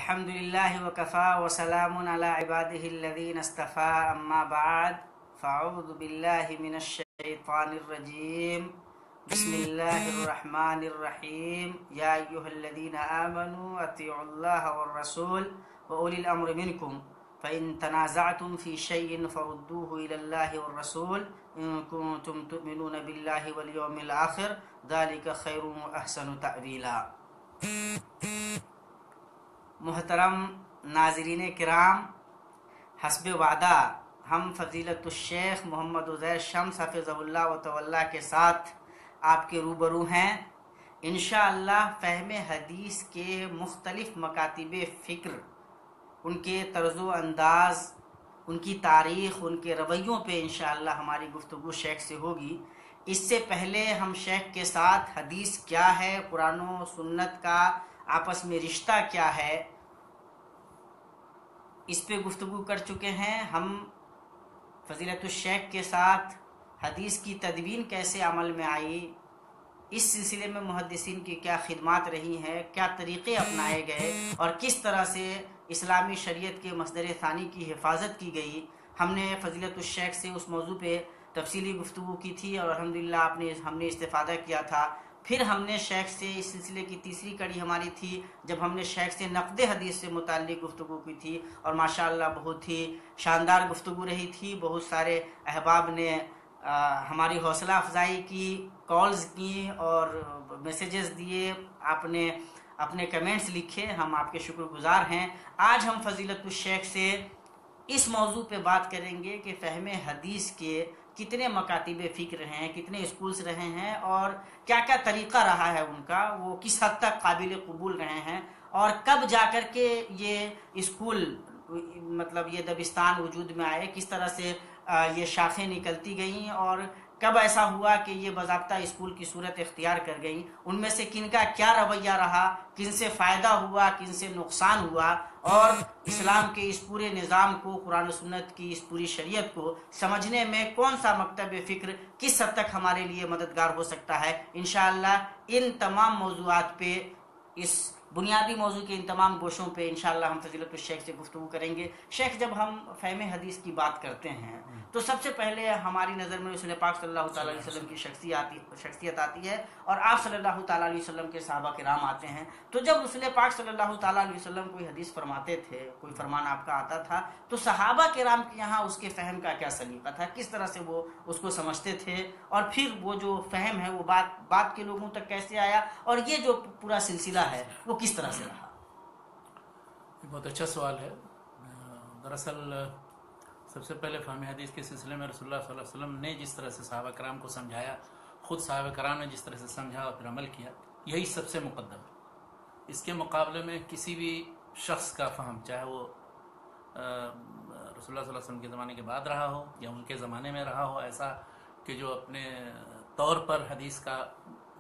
الحمد لله وكفى وسلام على عباده الذين اصطفى أما بعد فأعوذ بالله من الشيطان الرجيم بسم الله الرحمن الرحيم يا أيها الذين آمنوا أطيعوا الله والرسول وأولي الأمر منكم فإن تنازعتم في شيء فردوه إلى الله والرسول إن كنتم تؤمنون بالله واليوم الآخر ذلك خير وأحسن تأويلا۔ محترم ناظرین کرام، حسب وعدہ ہم فضیلت الشیخ محمد عزیر شمس حفظہ اللہ و تولیٰ کے ساتھ آپ کے روبرو ہیں۔ انشاءاللہ فہم حدیث کے مختلف مکاتب فکر، ان کے طرز و انداز، ان کی تاریخ، ان کے رویوں پہ انشاءاللہ ہماری گفتگو شیخ سے ہوگی۔ اس سے پہلے ہم شیخ کے ساتھ حدیث کیا ہے، قرآن و سنت کا آپس میں رشتہ کیا ہے، اس پہ گفتگو کر چکے ہیں۔ ہم فضیلت الشیخ کے ساتھ حدیث کی تدوین کیسے عمل میں آئی، اس سلسلے میں محدثین کی کیا خدمات رہی ہیں، کیا طریقے اپنائے گئے اور کس طرح سے اسلامی شریعت کے مصدر ثانی کی حفاظت کی گئی، ہم نے فضیلت الشیخ سے اس موضوع پہ تفصیلی گفتگو کی تھی اور الحمدللہ ہم نے استفادہ کیا تھا۔ پھر ہم نے شیخ سے اس سلسلے کی تیسری کڑی ہماری تھی جب ہم نے شیخ سے نقد حدیث سے متعلق گفتگو کی تھی، اور ماشاءاللہ بہت ہی شاندار گفتگو رہی تھی۔ بہت سارے احباب نے ہماری حوصلہ افزائی کی، کالز کی اور میسیجز دیے، آپ نے اپنے کمنٹس لکھے، ہم آپ کے شکر گزار ہیں۔ آج ہم فضیلت الشیخ سے اس موضوع پہ بات کریں گے کہ فہم حدیث کے کتنے مکاتب فکر ہیں، کتنے اسکولز رہے ہیں اور کیا کیا طریقہ رہا ہے ان کا، وہ کس حد تک قابل قبول رہے ہیں، اور کب جا کر کے یہ اسکول مطلب یہ دبستان وجود میں آئے، کس طرح سے یہ شاخیں نکلتی گئیں اور کب ایسا ہوا کہ یہ باضابطہ اسکول کی صورت اختیار کر گئیں، ان میں سے کن کا کیا رویہ رہا، کن سے فائدہ ہوا، کن سے نقصان ہوا، اور اسلام کے اس پورے نظام کو، قرآن و سنت کی اس پوری شریعت کو سمجھنے میں کون سا مکتب فکر کس حد تک ہمارے لیے مددگار ہو سکتا ہے۔ انشاءاللہ ان تمام موضوعات پہ، اس بنیادی موضوع کے ان تمام گوشوں پہ انشاءاللہ ہم فضیلت الشیخ سے گفتگو کریں گے۔ شیخ، جب ہم فہم حدیث کی بات کرتے ہیں تو سب سے پہلے ہماری نظر میں رسول پاک صلی اللہ تعالیٰ علیہ وسلم کی شخصیت آتی ہے اور آپ صلی اللہ تعالیٰ علیہ وسلم کے صحابہ کرام آتے ہیں۔ تو جب رسول پاک صلی اللہ تعالیٰ علیہ وسلم کوئی حدیث فرماتے تھے، کوئی فرمان آپ کا آتا تھا، تو صحابہ کرام کے یہاں اس کے فہم کا کیا سلیقہ تھا، کس طرح سے وہ اس کو سمجھتے تھے، اور پھر وہ جو فہم ہے وہ بات کے لوگوں تک کیسے آیا، اور یہ جو پورا سلسلہ ہے وہ کس طرح سے رہا؟ بہت اچھا سوال ہے۔ دراصل سب سے پہلے فہم حدیث کے سلسلے میں رسول اللہ صلی اللہ علیہ وسلم نے جس طرح سے صحابہ کرام کو سمجھایا، خود صحابہ کرام نے جس طرح سے سمجھا اور پھر عمل کیا، یہی سب سے مقدم ہے۔ اس کے مقابلے میں کسی بھی شخص کا فہم، چاہے وہ رسول اللہ صلی اللہ علیہ وسلم کے زمانے کے بعد رہا ہو یا ان کے زمانے میں رہا ہو، ایسا کہ جو اپنے طور پر حدیث کا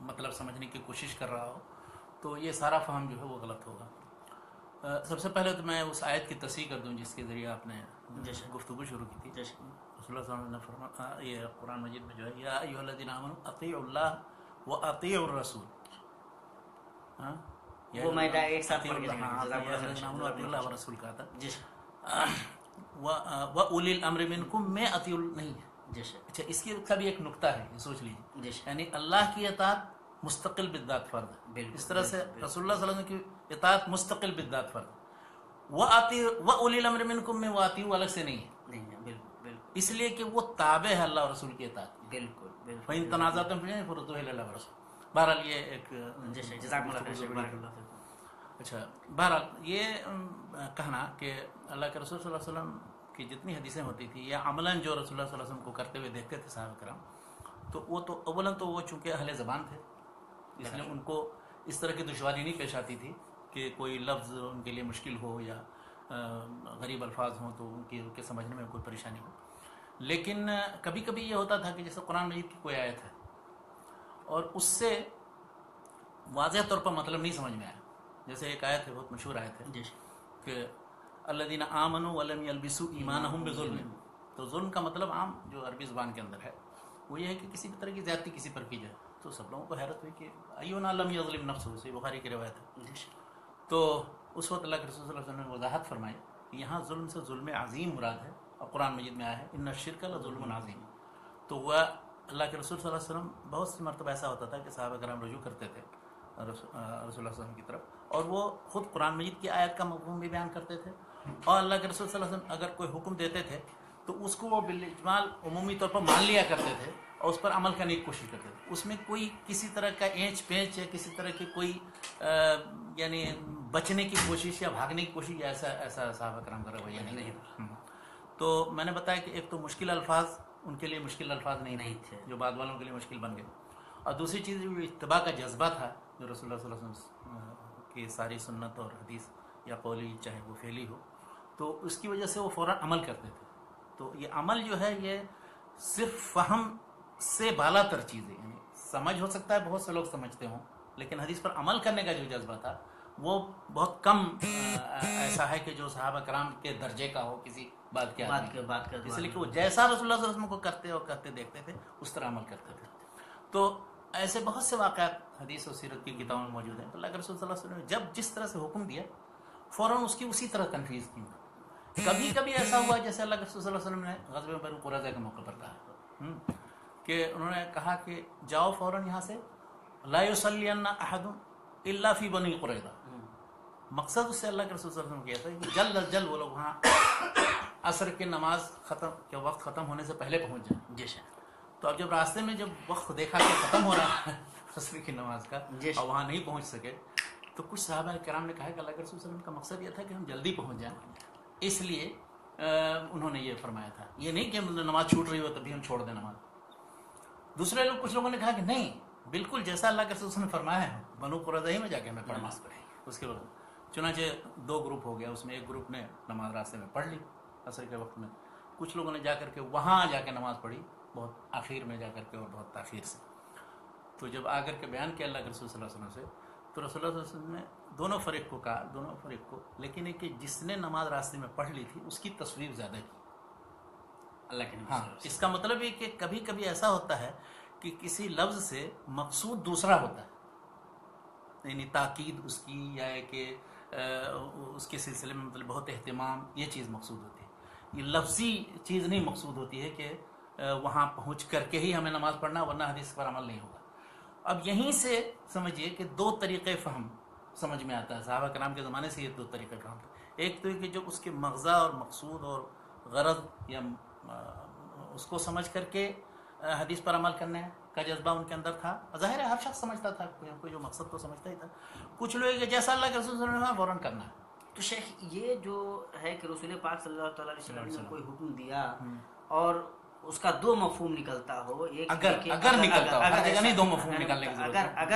مطلب سمجھنے کی کوشش کر رہا ہو، تو یہ سارا فہم جو ہے وہ غلط ہوگا۔ سب سے پہلے تو میں اس آیت کی تصحیح کر دوں جس کے ذریعے آپ نے گفتگو شروع کی تھی۔ رسول اللہ صلی اللہ علیہ وسلم نے فرمایا، یہ قرآن مجید میں جو ہے، یا ایھا الذین آمنوا اطیعوا اللہ واطیعوا الرسول، وہ میں ایک ساتھ پڑھ کے اللہ ورسول کہا تھا، وَأُولِي الْأَمْرِ مِنْكُمْ میں اطیع نہیں ہے۔ اچھا، اس کی کا بھی ایک نقطہ ہے، یہ سوچ لیجیے، یعنی اللہ کی اطاعت مستقل بالذات فرض ہے، اس طرح سے رسول اللہ صلی اللہ علیہ وسلم کی اطاعت مستقل بالذات فرض ہے۔ وَأُولِي الْأَمْرِ مِنْكُمْ میں وَأَطِيعُوا الگ سے نہیں ہے، اس لیے کہ وہ تابع ہے اللہ اور رسول کی اطاعت۔ بالکل، فَإِن تَنَازَعْتُمْ فِي شَيْءٍ فَرُدُّوهُ إِلَى اللَّهِ وَالرَّسُولِ۔ بہرحال یہ ایک جزاک اللہ۔ اچھا، بہرحال یہ کہنا کہ اللہ کے رسول صلی اللہ علیہ وسلم کی جتنی حدیثیں ہوتی تھی یا عملاً جو رسول اللہ صلی اللہ علیہ وسلم کو کرتے ہوئے دیکھتے تھے صحابہ کرام، تو وہ تو اولاً تو وہ چونکہ اہل زبان تھے، اس لیے ان کو اس طرح کی دشواری نہیں پیش آتی تھی کہ کوئی لفظ ان کے لیے مشکل ہو یا غریب الفاظ ہوں تو ان کے سمجھنے میں کوئی پریشانی ہو۔ لیکن کبھی کبھی یہ ہوتا تھا کہ جیسے قرآن مجید کی کوئی آیت ہے اور اس سے واضح طور پر مطلب نہیں سمجھ میں آیا، جیسے ایک آیت ہے، بہت مشہور آیت ہے کہ الذین آمنوا ولم یلبسوا ایمانہم بظلم، تو ظلم کا مطلب عام جو عربی زبان کے اندر ہے وہ یہ ہے کہ کسی بھی طرح کی زیادتی کسی پر کی جائے۔ تو سب لوگوں کو حیرت ہوئی کہ ایونا لم یظلم نفسہ، سے بخاری کی روایت ہے۔ تو اس وقت اللہ کے رسول صلی اللہ علیہ وسلم نے وضاحت فرمائی کہ یہاں ظلم سے ظلم عظیم مراد ہے، اور قرآن مجید میں آیا ہے ان الشرک لظلم عظیم. تو وہ اللہ کے رسول صلی اللہ علیہ وسلم بہت سی مرتبہ ایسا ہوتا تھا کہ صحابہ کرام رجوع کرتے تھے رسول اللہ صلی اللہ علیہ وسلم کی طرف، اور وہ خود قرآن مجید کی آیت کا مفہوم بھی بیان کرتے تھے، اور اللہ کے رسول صلی اللہ علیہ وسلم اگر کوئی حکم دیتے تھے تو اس کو وہ بالاجمال عمومی طور پر مان لیا کرتے تھے اور اس پر عمل کرنے کی کوشش کرتے تھے. اس میں کوئی کسی طرح کا اینچ پینچ یا کسی طرح کی کوئی یعنی بچنے کی کوشش یا بھاگنے کی کوشش یا ایسا صحابہ کرام کا رویہ نہیں تھا. تو میں نے بتایا کہ ایک تو مشکل الفاظ ان کے لیے مشکل الفاظ نہیں تھے جو بعد والوں کے لیے مشکل بن گئے، اور دوسری چیز جو اتباع کا جذبہ تھا جو رسول اللہ صلی اللہ علیہ وسلم کی ساری سنت اور حدیث یا قولی چاہے وہ فعلی ہو، تو اس کی وجہ سے وہ فوراً عمل کرتے تھے. تو یہ عمل جو ہے یہ صرف فہم سے بالا تر چیز ہے، یعنی سمجھ ہو سکتا ہے بہت سے لوگ سمجھتے ہوں، لیکن حدیث پر عمل کرنے کا جو جذبہ تھا وہ بہت کم ایسا ہے کہ جو صحابہ کرام کے درجے کا ہو کسی بات کے اس لیے کہ وہ جیسا رسول اللہ صلی اللہ علیہ وسلم کو کرتے اور کرتے دیکھتے تھے اس طرح عمل کرتے تھے. تو ایسے بہت سے واقعات حدیث و سیرت کی کتابوں میں موجود ہیں. تو اللہ کے رسول صلی اللہ علیہ وسلم نے جب جس طرح سے حکم دیا فوراً اس کی اسی طرح تنفیذ کی. کبھی کبھی ایسا ہوا جیسے اللہ کے رسول صلی اللہ علیہ وسلم نے غزوہ بنو قریظہ کے موقع پر کہا کہ انہوں نے کہا کہ جاؤ فوراً یہاں سے، لا یصلین احد الا فی بنی قریظہ. مقصد اس سے اللہ کے رسول صلی اللہ علیہ وسلم کیا تھا کہ جلد از جلد وہ لوگ وہاں عصر کی نماز کے وقت ختم ہونے سے پہلے پہنچ جائیں. جی. تو اب جب راستے میں جب وقت دیکھا کہ ختم ہو رہا ہے عصر کی نماز کا اور وہاں نہیں پہنچ سکے، تو کچھ صحابہ کرام نے کہا کہ اللہ کے رسول صلی اللہ علیہ وسلم کا مقصد یہ تھا کہ ہم جلدی پہنچ جائیں، اس لیے انہوں نے یہ فرمایا تھا. یہ نہیں کہ نماز چھوٹ رہی ہو تبھی ہم چھوڑ دیں نماز. دوسرے لوگ کچھ لوگوں نے کہا کہ نہیں، بالکل جیسا اللہ کے رسول نے فرمایا ہے بنو قریظہ ہی میں جا کے ہمیں پڑھنا پڑے. اس کے بعد چنانچہ دو گروپ ہو گیا، اس میں ایک گروپ نے نماز راستے میں پڑھ لی عصر کے وقت میں، کچھ لوگوں نے جا کر کے وہاں جا کے نماز پڑھی بہت آخر میں جا کر کے اور بہت تاخیر سے. تو جب آ کر کے بیان کیا اللہ کے رسول صلی اللہ علیہ وسلم سے، تو رسول اللہ صلی اللہ علیہ وسلم نے دونوں فریق کو، لیکن ایک کہ جس نے نماز راستے میں پڑھ لی تھی اس کی تصویر زیادہ کی اللہ کے نبی. اس کا مطلب یہ کہ کبھی کبھی ایسا ہوتا ہے کہ کسی لفظ سے مقصود دوسرا ہوتا ہے، یعنی تاکید اس کی یا کہ اس کے سلسلے میں مطلب بہت اہتمام، یہ چیز مقصود ہوتی ہے. یہ لفظی چیز نہیں مقصود ہوتی ہے کہ وہاں پہنچ کر کے ہی ہمیں نماز پڑھنا ورنہ حدیث پر عمل نہیں ہوگا. اب یہیں سے سمجھیے کہ دو طریقے فہم سمجھ میں آتا ہے. صحابہ کرام کے زمانے سے یہ دو طریقے فہم تھے. ایک تو یہ کہ جو اس کے مغزا اور مقصود اور غرض یا اس کو سمجھ کر کے حدیث پر عمل کرنے کا جذبہ ان کے اندر تھا. ظاہر ہے ہر شخص سمجھتا تھا، کوئی جو مقصد تو سمجھتا ہی تھا. کچھ لوگ کہ جیسا اللہ کے رسول صلی اللہ علیہ وسلم فوراً کرنا ہے. تو شیخ یہ جو ہے کہ رسول پاک صلی اللہ تعالیٰ علیہ وسلم نے کوئی حکم دیا اور اس کا دو مفہوم نکلتا ہو، ایک اگر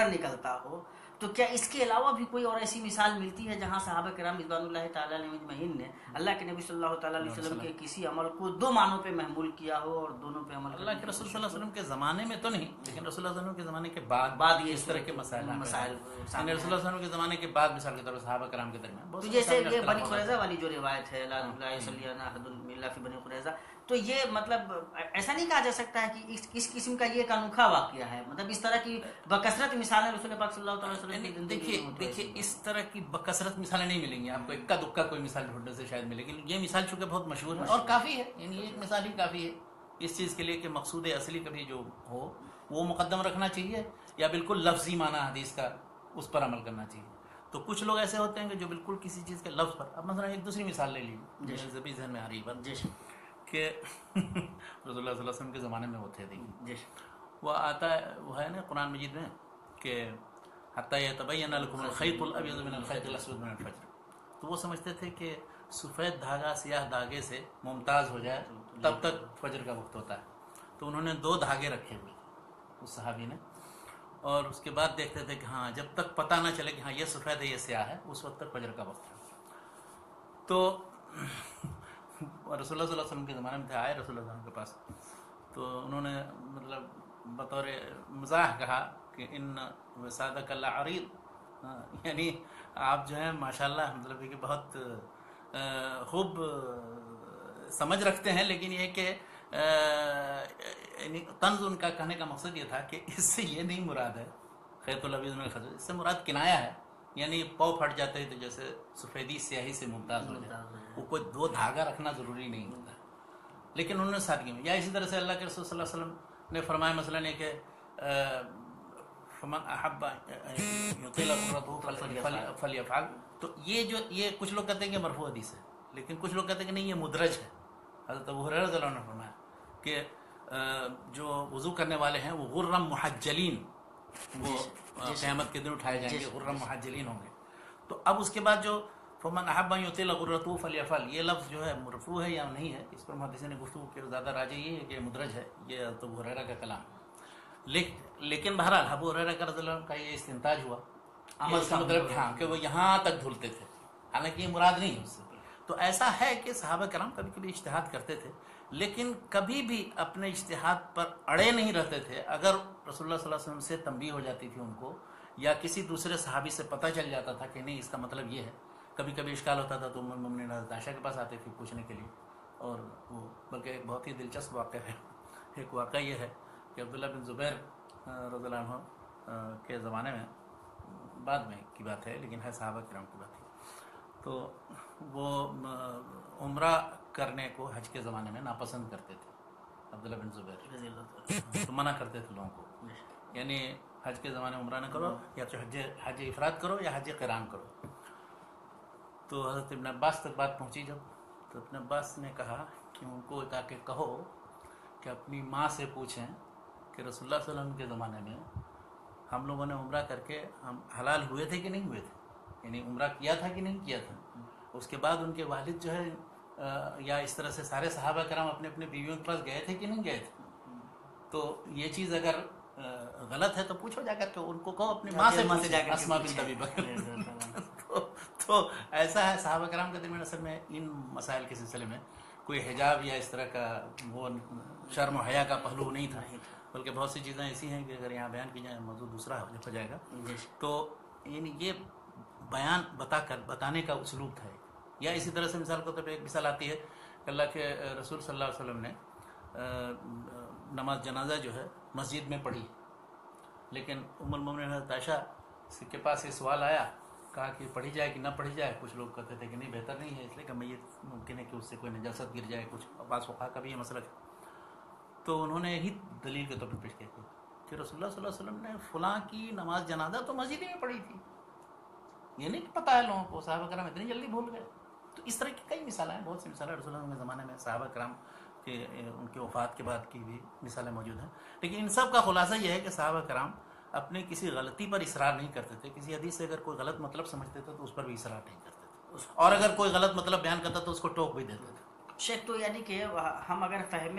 نکلتا ہو تو کیا اس کے علاوہ بھی کوئی اور ایسی مثال ملتی ہے جہاں صحابہ کرام رضوان اللہ تعالیٰ علیہ اجمعین نے اللہ کے نبی صلی اللہ تعالیٰ علیہ وسلم کے کسی عمل کو دو معنوں پہ محمول کیا ہو اور دونوں پہ عمل؟ اللہ کے رسول صلی اللہ علیہ وسلم کے زمانے میں تو نہیں، لیکن رسول اللہ علیہ وسلم کے زمانے کے بعد یہ اس طرح کے مسائل رسول اللہ علیہ وسلم کے زمانے کے بعد مثال کے طور پر صحابہ کرام کے درمیان تو جیسے یہ بنی قریظہ والی جو روایت ہے لا یصلی احد الا فی بنی قریظہ، تو یہ مطلب ایسا نہیں کہا جا سکتا ہے کہ اس قسم کا یہ ایک انوکھا واقعہ ہے؟ مطلب اس طرح کی بکثرت مثالیں رسول پاک صلی اللہ علیہ وسلم کی دیکھیے اس طرح کی بکثرت مثالیں نہیں ملیں گی آپ کو. اکا دکا کوئی مثال ڈھونڈنے سے شاید ملے گی. یہ مثال چونکہ بہت مشہور ہے اور کافی ہے، یعنی ایک مثال ہی کافی ہے اس چیز کے لیے کہ مقصود اصلی کبھی جو ہو وہ مقدم رکھنا چاہیے یا بالکل لفظی معنی حدیث کا اس پر عمل کرنا چاہیے. تو کچھ لوگ ایسے ہوتے ہیں کہ جو بالکل کسی چیز کے لفظ پر، اب مثلا ایک دوسری مثال لے لیجیے جیسے بھی ذہن میں آ رہی بات کہ رسول اللہ صلی اللہ علیہ وسلم کے زمانے میں وہ تھے، وہ آتا ہے وہ ہے نا قرآن مجید میں کہ حتی یتبین لکم الخیط الابیض من الخیط الاسود من الفجر. تو وہ سمجھتے تھے کہ سفید دھاگا سیاہ دھاگے سے ممتاز ہو جائے تب تک فجر کا وقت ہوتا ہے. تو انہوں نے دو دھاگے رکھے ہوئے اس صحابی نے، اور اس کے بعد دیکھتے تھے کہ ہاں جب تک پتہ نہ چلے کہ ہاں یہ سفید ہے یہ سیاہ ہے اس وقت تک فجر کا وقت ہے. تو رسول اللہ صلی اللہ علیہ وسلم کے زمانے میں تھے، آئے رسول اللہ علیہ وسلم کے پاس، تو انہوں نے مطلب بطور مزاح کہا کہ ان وسادک اللہ عریض، یعنی آپ جو ہیں ماشاءاللہ مطلب کہ بہت خوب سمجھ رکھتے ہیں، لیکن یہ کہ یعنی طنز ان کا کہنے کا مقصد یہ تھا کہ اس سے یہ نہیں مراد ہے خیط الابیض من الخیط، اس سے مراد کنایا ہے یعنی پاؤ پھٹ جاتے تو جیسے سفیدی سیاہی سے ممتاز ہو جائے، وہ کوئی دو دھاگا رکھنا ضروری نہیں ہوتا، لیکن انہوں نے سادگی میں. یا اسی طرح سے اللہ کے رسول صلی اللہ علیہ وسلم نے فرمایا مثلاً یہ کہ فمن احب یطیل غرته فلیفعل. تو یہ کچھ لوگ کہتے ہیں کہ مرفوع حدیث ہے، لیکن کچھ لوگ کہتے ہیں کہ نہیں یہ مدرج ہے. حضرت ابو ہریرہ رضی اللہ عنہ نے فرمایا کہ جو وضو کرنے والے ہیں وہ غرم محجلین، وہ قیامت کے دن اٹھائے جائیں گے، غرم محجلین ہوں گے. تو اب اس کے بعد جو فمن احب ان یطیل غرته فلیفعل، یہ لفظ جو ہے مرفوع ہے یا نہیں ہے، اس پر محدثین نے گفتگو کی. زیادہ راجح یہ ہے کہ مدرج ہے، یہ حضرت ابو ہریرہ کا کلام. لیکن بہرحال ابو ہریرہ کا رضی اللہ عنہ کا یہ استنتاج ہوا، اس کا مطلب ہاں کہ وہ یہاں تک دھلتے تھے، حالانکہ یہ مراد نہیں ہے اس سے. تو ایسا ہے کہ صحابہ کرام کبھی کبھی اجتہاد کرتے تھے، لیکن کبھی بھی اپنے اجتہاد پر اڑے نہیں رہتے تھے. اگر رسول اللہ صلی اللہ علیہ وسلم سے تنبیہ ہو جاتی تھی ان کو، یا کسی دوسرے صحابی سے پتہ چل جاتا تھا کہ نہیں اس کا مطلب یہ ہے. کبھی کبھی اشکال ہوتا تھا تو ام المؤمنین حضرت عائشہ کے پاس آتے تھے پوچھنے کے لیے. اور وہ بلکہ ایک بہت ہی دلچسپ واقعہ ہے. ایک واقعہ یہ ہے کہ عبداللہ بن زبیر رضی اللہ عنہ کے زمانے میں، بعد میں کی بات ہے لیکن ہے صحابہ کرام کی بات ہے، تو وہ عمرہ کرنے کو حج کے زمانے میں ناپسند کرتے تھے. عبداللہ بن زبیر تو منع کرتے تھے لوگوں کو، یعنی حج کے زمانے میں عمرہ نہ کرو، یا تو حج افراد کرو یا حج قران کرو. تو حضرت ابن عباس تک بات پہنچی جب، تو ابن عباس نے کہا کہ ان کو تاکہ کہو کہ اپنی ماں سے پوچھیں کہ رسول اللہ صلی اللہ علیہ وسلم کے زمانے میں ہم لوگوں نے عمرہ کر کے ہم حلال ہوئے تھے کہ نہیں ہوئے تھے، یعنی عمرہ کیا تھا کہ نہیں کیا تھا. اس کے بعد ان کے والد جو ہے یا اس طرح سے سارے صحابہ کرام اپنے اپنے بیویوں کے پاس گئے تھے کہ نہیں گئے تھے. تو یہ چیز اگر غلط ہے تو پوچھو جا کر کے، ان کو کہو اپنی ماں سے جا کر اسماء بنت ابی بکر. تو ایسا ہے صحابہ کرام کے درمیان اصل میں ان مسائل کے سلسلے میں کوئی حجاب یا اس طرح کا وہ شرم و حیا کا پہلو نہیں تھا، بلکہ بہت سی چیزیں ایسی ہیں کہ اگر یہاں بیان کی جائیں موضوع دوسرا ہو جائے گا. تو یعنی یہ بیان بتانے کا اسلوب تھا. یا اسی طرح سے مثال کے طور پہ ایک مثال آتی ہے کہ اللہ کے رسول صلی اللہ علیہ وسلم نے نماز جنازہ جو ہے مسجد میں پڑھی، لیکن ام المؤمنین حضرت عائشہ کے پاس یہ سوال آیا، کہا کہ پڑھی جائے کہ نہ پڑھی جائے. کچھ لوگ کہتے تھے کہ نہیں بہتر نہیں ہے، اس لیے کہ میت ممکن ہے کہ اس سے کوئی نجاست گر جائے، کچھ بعض فقہا کا بھی یہ مسئلہ ہے. تو انہوں نے یہی دلیل کے طور پر پیش کیا کہ رسول اللہ صلی اللہ علیہ وسلم نے فلاں کی نماز جنازہ تو مسجد ہی میں پڑھی تھی، یہ نہیں پتہ ہے لوگوں کو، صحابہ کرام اتنی جلدی بھول گئے. تو اس طرح کی کئی مثالیں ہیں، بہت سی مثالیں رسول اللہ کے زمانے میں صحابہ کرام کے ان کی وفات کے بعد کی بھی مثالیں موجود ہیں. لیکن ان سب کا خلاصہ یہ ہے کہ صحابہ کرام اپنے کسی غلطی پر اصرار نہیں کرتے تھے. کسی حدیث سے اگر کوئی غلط مطلب سمجھتے تھے تو اس پر بھی اصرار نہیں کرتے تھے، اور اگر کوئی غلط مطلب بیان کرتا تو اس کو ٹوک بھی دیتے تھے. شیخ، تو یعنی کہ ہم اگر فہم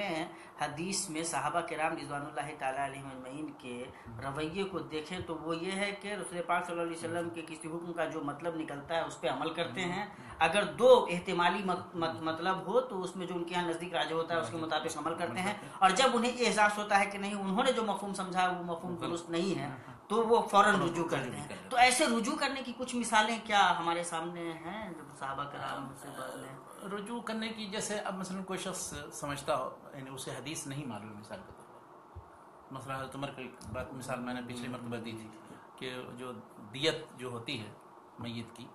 حدیث میں صحابہ کرام رضوان اللہ تعالیٰ علیہ اجمعین کے رویے کو دیکھیں تو وہ یہ ہے کہ رسول پاک صلی اللہ علیہ وسلم کے کسی حکم کا جو مطلب نکلتا ہے اس پہ عمل کرتے ہیں. اگر دو احتمالی مطلب ہو تو اس میں جو ان کے یہاں نزدیک راجح ہوتا ہے اس کے مطابق عمل کرتے ہیں، اور جب انہیں یہ احساس ہوتا ہے کہ نہیں انہوں نے جو مفہوم سمجھا ہے وہ مفہوم درست نہیں ہے تو وہ فوراً رجوع کرتے ہیں. تو ایسے رجوع کرنے کی کچھ مثالیں کیا ہمارے سامنے ہیں جو صحابہ کرام سے بدلیں؟ رجوع کرنے کی، جیسے اب مثلا کوئی شخص سمجھتا ہو یعنی اسے حدیث نہیں معلوم، مثال کے طور پر مثلا حضرت عمر کی بات مثال میں نے پچھلی مرتبہ دی تھی کہ جو دیت جو ہوتی ہے میت کی،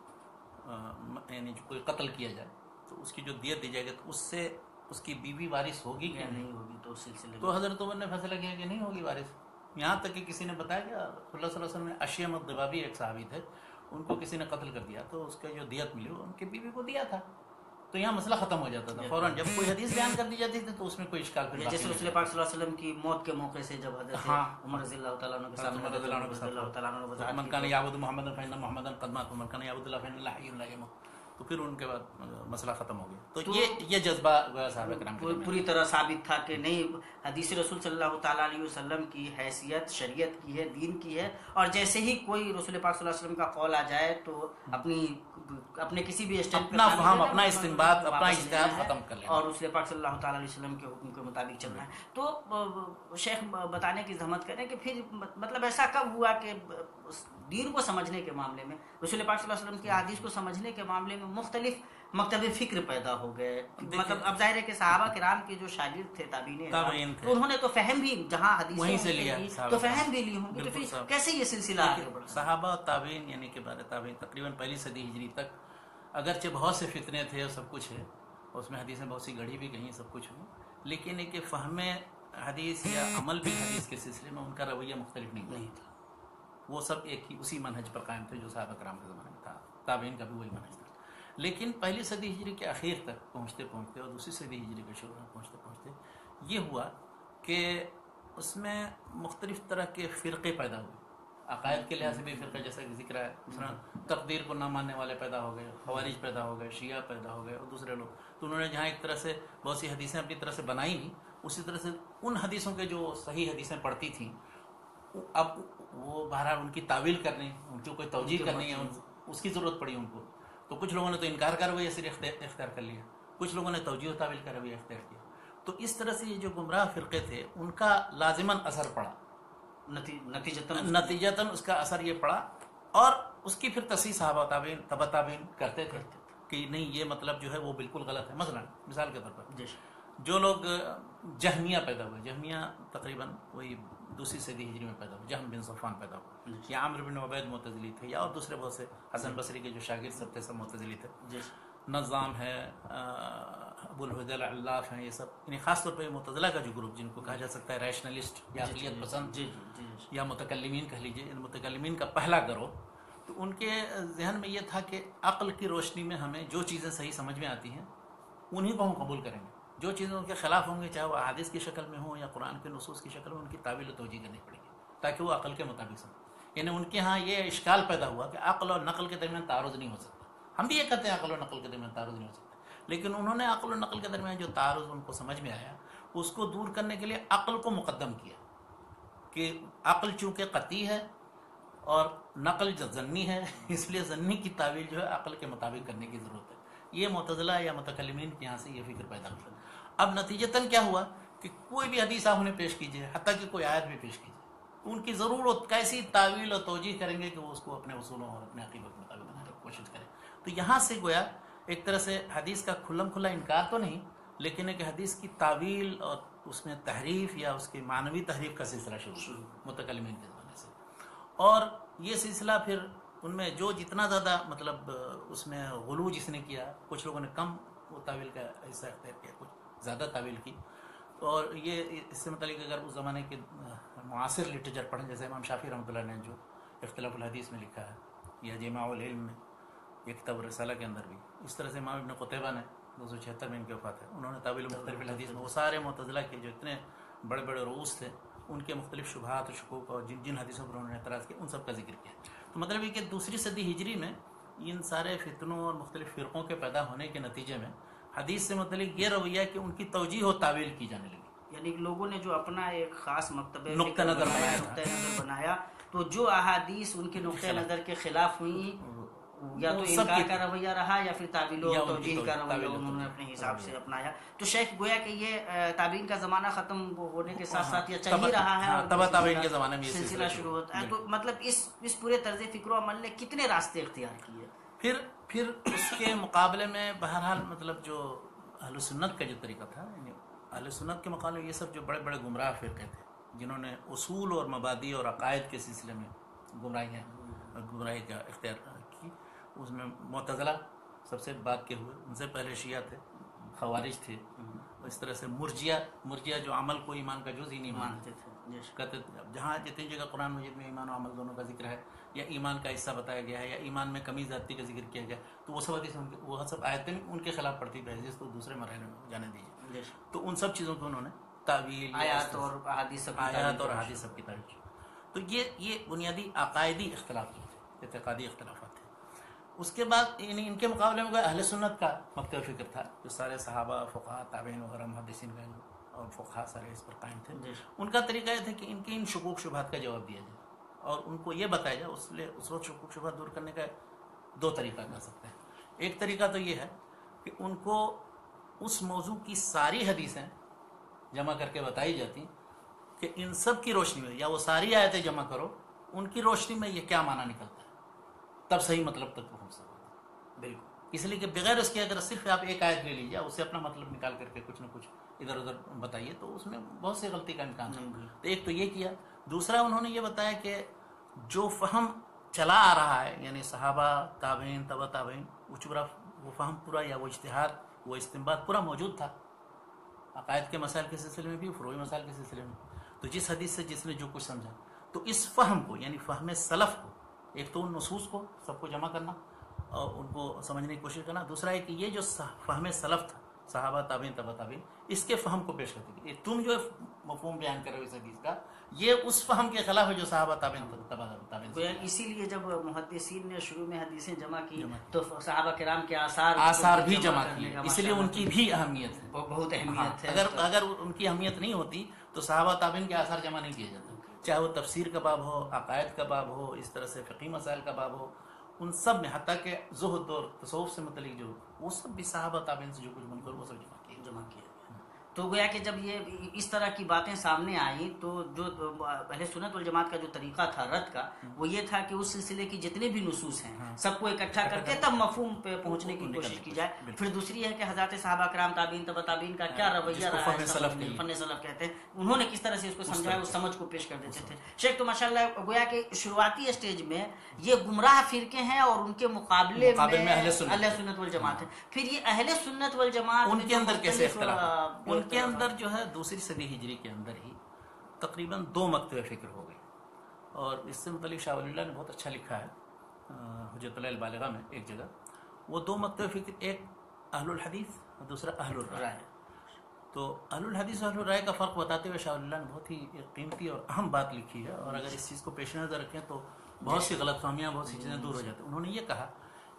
یعنی جو کوئی قتل کیا جائے تو اس کی جو دیت دی جائے گی تو اس سے اس کی بیوی وارث ہوگی کہ نہیں ہوگی. تو اس سلسلے تو حضرت عمر نے فیصلہ کیا کہ نہیں ہوگی وارث. یہاں تک کہ کسی نے بتایا کہ رسول اللہ صلی اللہ علیہ وسلم نے اشیم الضبابی ایک صحابی تھے، ان کو کسی نے قتل کر دیا تو اس کا جو دیت ملی وہ ان کی بیوی کو دیا تھا. تو یہاں مسئلہ ختم ہو جاتا تھا فوراً. جب کوئی حدیث بیان کر دی جاتی تھی تو اس میں کوئی اشکال پھر جیسے رسول پاک صلی اللہ علیہ وسلم کی موت کے موقع سے جب حضرت عمر رضی اللہ تعالیٰ عنہ کے سامنے من کان یعبد محمدا فإن محمدا قد مات ومن کان یعبد اللہ فإن اللہ حی لا یموت، تو پھر ان کے بعد مسئلہ ختم ہو گیا. تو یہ جذبہ صحابہ کرام پوری طرح ثابت تھا کہ نہیں، حدیث رسول صلی اللہ تعالیٰ علیہ وسلم کی حیثیت شریعت کی ہے، دین کی ہے، اور جیسے ہی کوئی رسول پاک صلی اللہ علیہ وسلم کا قول آ جائے تو اپنے کسی بھی اسٹینڈ اپنا فہم، اپنا استنباط، اپنا اجتہاد ختم کر لینا اور رسول پاک صلی اللہ تعالیٰ علیہ وسلم کے حکم کے مطابق چلنا ہے. تو شیخ بتانے کی زحمت کریں کہ پھر مطلب ایسا کب ہوا کہ دین کو سمجھنے کے معاملے میں، رسول پاک صلی اللہ علیہ وسلم کی احادیث کو سمجھنے کے معاملے میں مختلف مکتب فکر پیدا ہو گئے. مطلب اب ظاہر ہے کہ صحابہ کرام کے جو شاگرد تھے تابعین تھے، تو انہوں نے تو فہم بھی جہاں وہیں سے لیا تو فہم بھی لی ہوں گی. تو پھر کیسے یہ سلسلہ آگے بڑھا؟ صحابہ اور تابعین یعنی کہ بعد تابعین تقریباً پہلی صدی ہجری تک اگرچہ بہت سے فتنے تھے اور سب کچھ ہے، اس میں حدیثیں بہت سی گڑھی بھی گئی سب کچھ ہوئی، لیکن ایک فہم حدیث یا عمل بھی حدیث کے سلسلے میں ان کا رویہ مختلف نہیں تھا. وہ سب ایک ہی اسی منہج پر قائم تھے جو صحابہ کرام کے زمانے میں تھا. تابعین کا بھی وہی منہج تھا. لیکن پہلی صدی ہجری کے اخیر تک پہنچتے پہنچتے اور دوسری صدی ہجری کے شروع میں پہنچتے پہنچتے یہ ہوا کہ اس میں مختلف طرح کے فرقے پیدا ہوئے. عقائد کے لحاظ سے بھی فرقہ جیسا کہ ذکر ہے، مثلا تقدیر کو نہ ماننے والے پیدا ہو گئے، خوارج پیدا ہو گئے، شیعہ پیدا ہو گئے اور دوسرے لوگ. تو انہوں نے جہاں ایک طرح سے بہت سی حدیثیں اپنی طرح سے بنائی نہیں، اسی طرح سے ان حدیثوں کے جو صحیح حدیثیں پڑھتی تھیں اب وہ بہرحال ان کی تعویل کرنی، ان کی کوئی توجیہ کرنی ہے، اس کی ضرورت پڑی ان کو. تو کچھ لوگوں نے تو انکار کا رویہ صرف اختیار کر لیا، کچھ لوگوں نے توجیہ و تعویل کا رویہ اختیار کیا. تو اس طرح سے یہ جو گمراہ فرقے تھے ان کا لازماً اثر پڑا، نتیجتاً اس کا اثر یہ پڑا. اور اس کی پھر تصحیح صحابہ تابعین تبع تابعین کرتے تھے کہ نہیں یہ مطلب جو ہے وہ بالکل غلط ہے. مثلا مثال کے طور پر جو لوگ جہمیہ پیدا ہوئے، جہمیہ تقریباً وہی دوسری صدی ہجری میں پیدا ہوئے، جہم بن صفوان پیدا ہوئے، یا عامر بن عبید معتزلی تھے، یا اور دوسرے بہت سے حسن بصری کے جو شاگرد سب تھے سب معتزلی تھے. نظام ہے، ابو الہدیل علاف ہیں، یہ سب یعنی خاص طور پہ معتزلہ کا جو گروپ جن کو کہا جا سکتا ہے ریشنلسٹ یا عقلیت پسند یا متکلمین کہہ لیجیے، ان متکلمین کا پہلا گروہ. تو ان کے ذہن میں یہ تھا کہ عقل کی روشنی میں ہمیں جو چیزیں صحیح سمجھ میں آتی ہیں انہیں کو ہم قبول کریں گے، جو چیزیں ان کے خلاف ہوں گے چاہے وہ احادیث کی شکل میں ہوں یا قرآن کے نصوص کی شکل میں، ان کی تعویل و توجیہ کرنی پڑے گی تاکہ وہ عقل کے مطابق سمجھیں. یعنی ان کے ہاں یہ اشکال پیدا ہوا کہ عقل اور نقل کے درمیان تعارض نہیں ہو سکتا. ہم بھی یہ کہتے ہیں عقل و نقل کے درمیان تعارض نہیں ہو سکتا، لیکن انہوں نے عقل و نقل کے درمیان جو تعارض ان کو سمجھ میں آیا اس کو دور کرنے کے لیے عقل کو مقدم کیا کہ عقل چونکہ قطعی ہے اور نقل ضنی ہے، اس لیے ضنی کی تعویل جو ہے عقل کے مطابق کرنے کی ضرورت ہے. یہ معتزلہ یا متکلمین کے یہاں سے یہ فکر پیدا ہوا. اب نتیجتاً کیا ہوا کہ کوئی بھی حدیث آپ انہیں پیش کیجیے، حتیٰ کہ کوئی آیت بھی پیش کیجیے، ان کی ضرورت کیسی تعویل اور توجیہ کریں گے کہ وہ اس کو اپنے اصولوں اور اپنے عقیدوں کے مطابق بنانے کی کوشش کریں. تو یہاں سے گویا ایک طرح سے حدیث کا کھلم کھلا انکار تو نہیں، لیکن ایک حدیث کی تعویل اور اس میں تحریف یا اس کی معنوی تحریف کا سلسلہ شروع متکلمین کے زمانے سے. اور یہ سلسلہ پھر ان میں جو جتنا زیادہ مطلب اس میں غلو جس نے کیا، کچھ لوگوں نے کم وہ تعویل کا حصہ اختیار کیا، کچھ زیادہ تعویل کی. اور یہ اس سے متعلق اگر اس زمانے کے معاصر لٹریچر پڑھیں، جیسے امام شافعی رحمۃ اللہ نے جو اختلاف الحدیث میں لکھا ہے یا جامع العلم میں یہ کتاب رسالہ کے اندر بھی، اس طرح سے امام ابن قتیبہ نے 276 میں ان کی وفات ہے، انہوں نے تعویل مختلف الحدیث میں وہ سارے معتزلہ کے جو اتنے بڑے بڑے رؤوس تھے ان کے مختلف شبہات و شکوک اور جن جن حدیثوں پر انہوں نے اعتراض کیا ان سب کا ذکر کیا. تو مطلب یہ کہ دوسری صدی ہجری میں ان سارے فتنوں اور مختلف فرقوں کے پیدا ہونے کے نتیجے میں حدیث سے متعلق یہ رویہ کہ ان کی توجیہ و تعویل کی جانے لگی. یعنی لوگوں نے جو اپنا ایک خاص نقطہ نظر بنایا تو جو احادیث ان کے نقطہ نظر کے خلاف ہوئی یا تو انکار کا رویہ رہا یا پھر تعویل و توجیہ کا رویہ انہوں نے اپنے حساب سے اپنایا. تو شیخ گویا کہ یہ تابعین کا زمانہ ختم ہونے کے ساتھ ساتھ یہ چل ہی رہا ہے اور تبع تابعین کے زمانے میں سلسلہ شروع ہوتا ہے. تو مطلب اس پورے طرز فکر و عمل نے کتنے راستے اختیار کیے؟ پھر اس کے مقابلے میں بہرحال مطلب جو اہل سنت کا جو طریقہ تھا، یعنی اہل سنت کے مقابلے یہ سب جو بڑے بڑے گمراہ فرقے تھے جنہوں نے اصول اور مبادی اور عقائد کے سلسلے میں گمراہی کا اختیار کی، اس میں معتزلہ سب سے بعد کے ہوئے، ان سے پہلے شیعہ تھے، خوارج تھے، اس طرح سے مرجیہ جو عمل کو ایمان کا جز ہی نہیں مانتے تھے، کہتے جہاں جتنی جگہ قرآن مجید میں ایمان و عمل دونوں کا ذکر ہے یا ایمان کا حصہ بتایا گیا ہے یا ایمان میں کمی زیادتی کا ذکر کیا گیا تو وہ سب حدیث وہ سب آیتیں ان کے خلاف پڑتی بحث تو دوسرے مرحلے میں جانے دیجیے. تو ان سب چیزوں کو انہوں نے تعویل آیات اور احادیث سب کی تعویل. تو یہ بنیادی عقائدی اختلافات تھے، اعتقادی اختلافات تھے. اس کے بعد یعنی ان کے مقابلے میں اہل سنت کا مکتب فکر تھا، جو سارے صحابہ، فقہاء، تابعین وغیرہ محدثین کا اور فقہاء سارے اس پر قائم تھے. ان کا طریقہ یہ تھا کہ ان کے ان شکوک شبہات کا جواب دیا جائے اور ان کو یہ بتایا جائے. اس وقت شکوک شبہات دور کرنے کا دو طریقہ کر سکتے ہیں. ایک طریقہ تو یہ ہے کہ ان کو اس موضوع کی ساری حدیثیں جمع کر کے بتائی جاتی کہ ان سب کی روشنی میں یا وہ ساری آیتیں جمع کرو ان کی روشنی میں یہ کیا معنی نکلتا ہے، تب صحیح مطلب تک پہنچ سکتا ہے. بالکل. اس لیے کہ بغیر اس کے اگر صرف آپ ایک آیت لے لیجیے اس سے اپنا مطلب نکال کر کے کچھ نہ کچھ ادھر ادھر بتائیے تو اس میں بہت سی غلطی کا امکان ہے. تو ایک تو یہ کیا. دوسرا انہوں نے یہ بتایا کہ جو فہم چلا آ رہا ہے یعنی صحابہ تابعین تبع تابعین وہ فہم پورا یا وہ اجتہاد وہ استنباط پورا موجود تھا عقائد کے مسائل کے سلسلے میں بھی فروعی مسائل کے سلسلے میں. تو جس حدیث سے جس نے جو کچھ سمجھا تو اس فہم کو یعنی فہم سلف کو ایک تو ان نصوص کو سب کو جمع کرنا اور ان کو سمجھنے کی کوشش کرنا. دوسرا ہے کہ یہ جو فہم سلف تھا صحابہ تابعین تبع تابعین اس کے فہم کو پیش کرتے کہ تم جو مفہوم بیان کر رہے ہو اس حدیث کا یہ اس فہم کے خلاف ہے جو صحابہ تابعین تبع تابعین. اسی لیے جب محدثین نے شروع میں حدیثیں جمع کی تو صحابہ کرام کے آثار بھی جمع کیے. اس لیے ان کی بھی اہمیت ہے, بہت اہمیت ہے. اگر ان کی اہمیت نہیں ہوتی تو صحابہ تابعین کے آثار جمع نہیں کیے جاتے, چاہے وہ تفسیر کا باب ہو, عقائد کا باب ہو, اس طرح سے فقہی مسائل کا باب ہو, ان سب میں حتیٰ کہ زہد اور تصوف سے متعلق جو وہ سب بھی صحابہ تابعین سے جو کچھ منقول وہ سب جمع کیا. تو گویا کہ جب یہ اس طرح کی باتیں سامنے آئیں تو جو اہل سنت والجماعت کا جو طریقہ تھا رد کا وہ یہ تھا کہ اس سلسلے کی جتنے بھی نصوص ہیں سب کو اکٹھا کر کے تب مفہوم پہ پہنچنے کی کوشش کی جائے. پھر دوسری ہے کہ حضرات صحابہ کرام تابعین تبع تابعین کا کیا رویہ رہا ہے, فن سلف کہتے ہیں, انہوں نے کس طرح سے اس کو سمجھایا اس سمجھ کو پیش کر دیتے تھے. شیخ تو ماشاءاللہ گویا کہ شروعاتی اسٹیج میں یہ گمراہ فرقے ہیں اور ان کے مقابلے میں اہل سنت والجماعت ہے. پھر یہ اہل سنت والجماعت ان کے اندر کیسے اختلاف, ان کے اندر جو ہے دوسری صدی ہجری کے اندر ہی تقریباً 2 مکتب فکر ہو گئے, اور اس سے متعلق شاہ ولی اللہ نے بہت اچھا لکھا ہے حجت اللہ البالغہ میں ایک جگہ. وہ 2 مکتب فکر, ایک اہل الحدیث اور دوسرا اہل الرائے. تو اہل الحدیث اور اہل الرائے کا فرق بتاتے ہوئے شاہ ولی اللہ نے بہت ہی قیمتی اور اہم بات لکھی ہے, اور اگر اس چیز کو پیش نظر رکھیں تو بہت سی غلط فہمیاں بہت سی چیزیں دور ہو جاتی ہیں. انہوں نے یہ کہا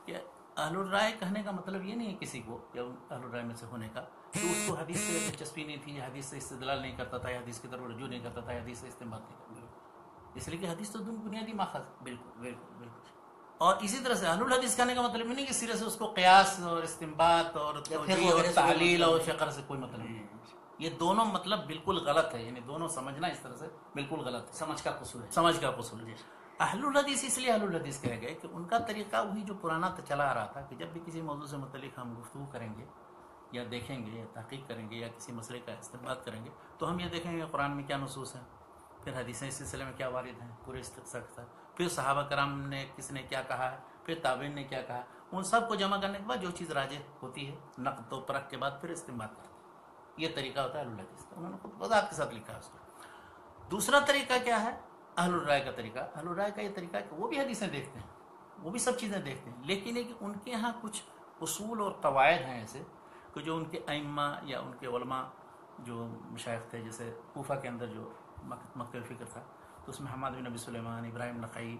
کہ اہل الرائے کہنے کا مطلب یہ نہیں ہے کسی کو یا اہل الرائے میں سے ہونے کا کہ اس کو حدیث سے دلچسپی نہیں تھی, حدیث سے استدلال نہیں کرتا تھا, حدیث کی طرف رجوع نہیں کرتا تھا, حدیث سے استنباط نہیں کرتا تھا, اس لیے کہ حدیث تو بنیادی ماخذ. بالکل بالکل بالکل. اور اسی طرح سے اہل الحدیث کہنے کا مطلب یہ نہیں کہ سرے سے اس کو قیاس اور استنباط اور تعلیل اور فقہ سے کوئی مطلب نہیں. یہ دونوں مطلب بالکل غلط ہے, یعنی دونوں سمجھنا اس طرح سے بالکل غلط ہے, سمجھ کا قصور ہے. سمجھ کا قصور ہے. اہل الحدیث اس لیے اہل الحدیث کہے گئے کہ ان کا طریقہ وہی جو پرانا چلا آ رہا تھا کہ جب بھی کسی موضوع سے متعلق ہم گفتگو کریں گے یا دیکھیں گے یا تحقیق کریں گے یا کسی مسئلے کا استنباط کریں گے تو ہم یہ دیکھیں گے قرآن میں کیا نصوص ہیں, پھر حدیثیں اس سلسلے میں کیا وارد ہیں پورے استقصاء کے ساتھ, پھر صحابہ کرام نے کس نے کیا کہا ہے, پھر تابعین نے کیا کہا, ان سب کو جمع کرنے کے بعد جو چیز راجح ہوتی ہے نقد و پرکھ کے بعد پھر استنباط کرتے ہیں. یہ طریقہ ہوتا ہے اہل الحدیث کا. انہوں نے خود وضاحت کے ساتھ لکھا ہے اس کو. دوسرا طریقہ کیا ہے اہل الرائے کا طریقہ. اہل الرائے کا یہ طریقہ ہے کہ وہ بھی حدیثیں دیکھتے ہیں, وہ بھی سب چیزیں دیکھتے ہیں, لیکن ایک ان کے ہاں کچھ اصول اور قواعد ہیں ایسے کہ جو ان کے ائمہ یا ان کے علماء جو مشائخ تھے, جیسے کوفہ کے اندر جو مکتب فکر تھا تو اس میں حماد بن ابی سلیمان, ابراہیم نخعی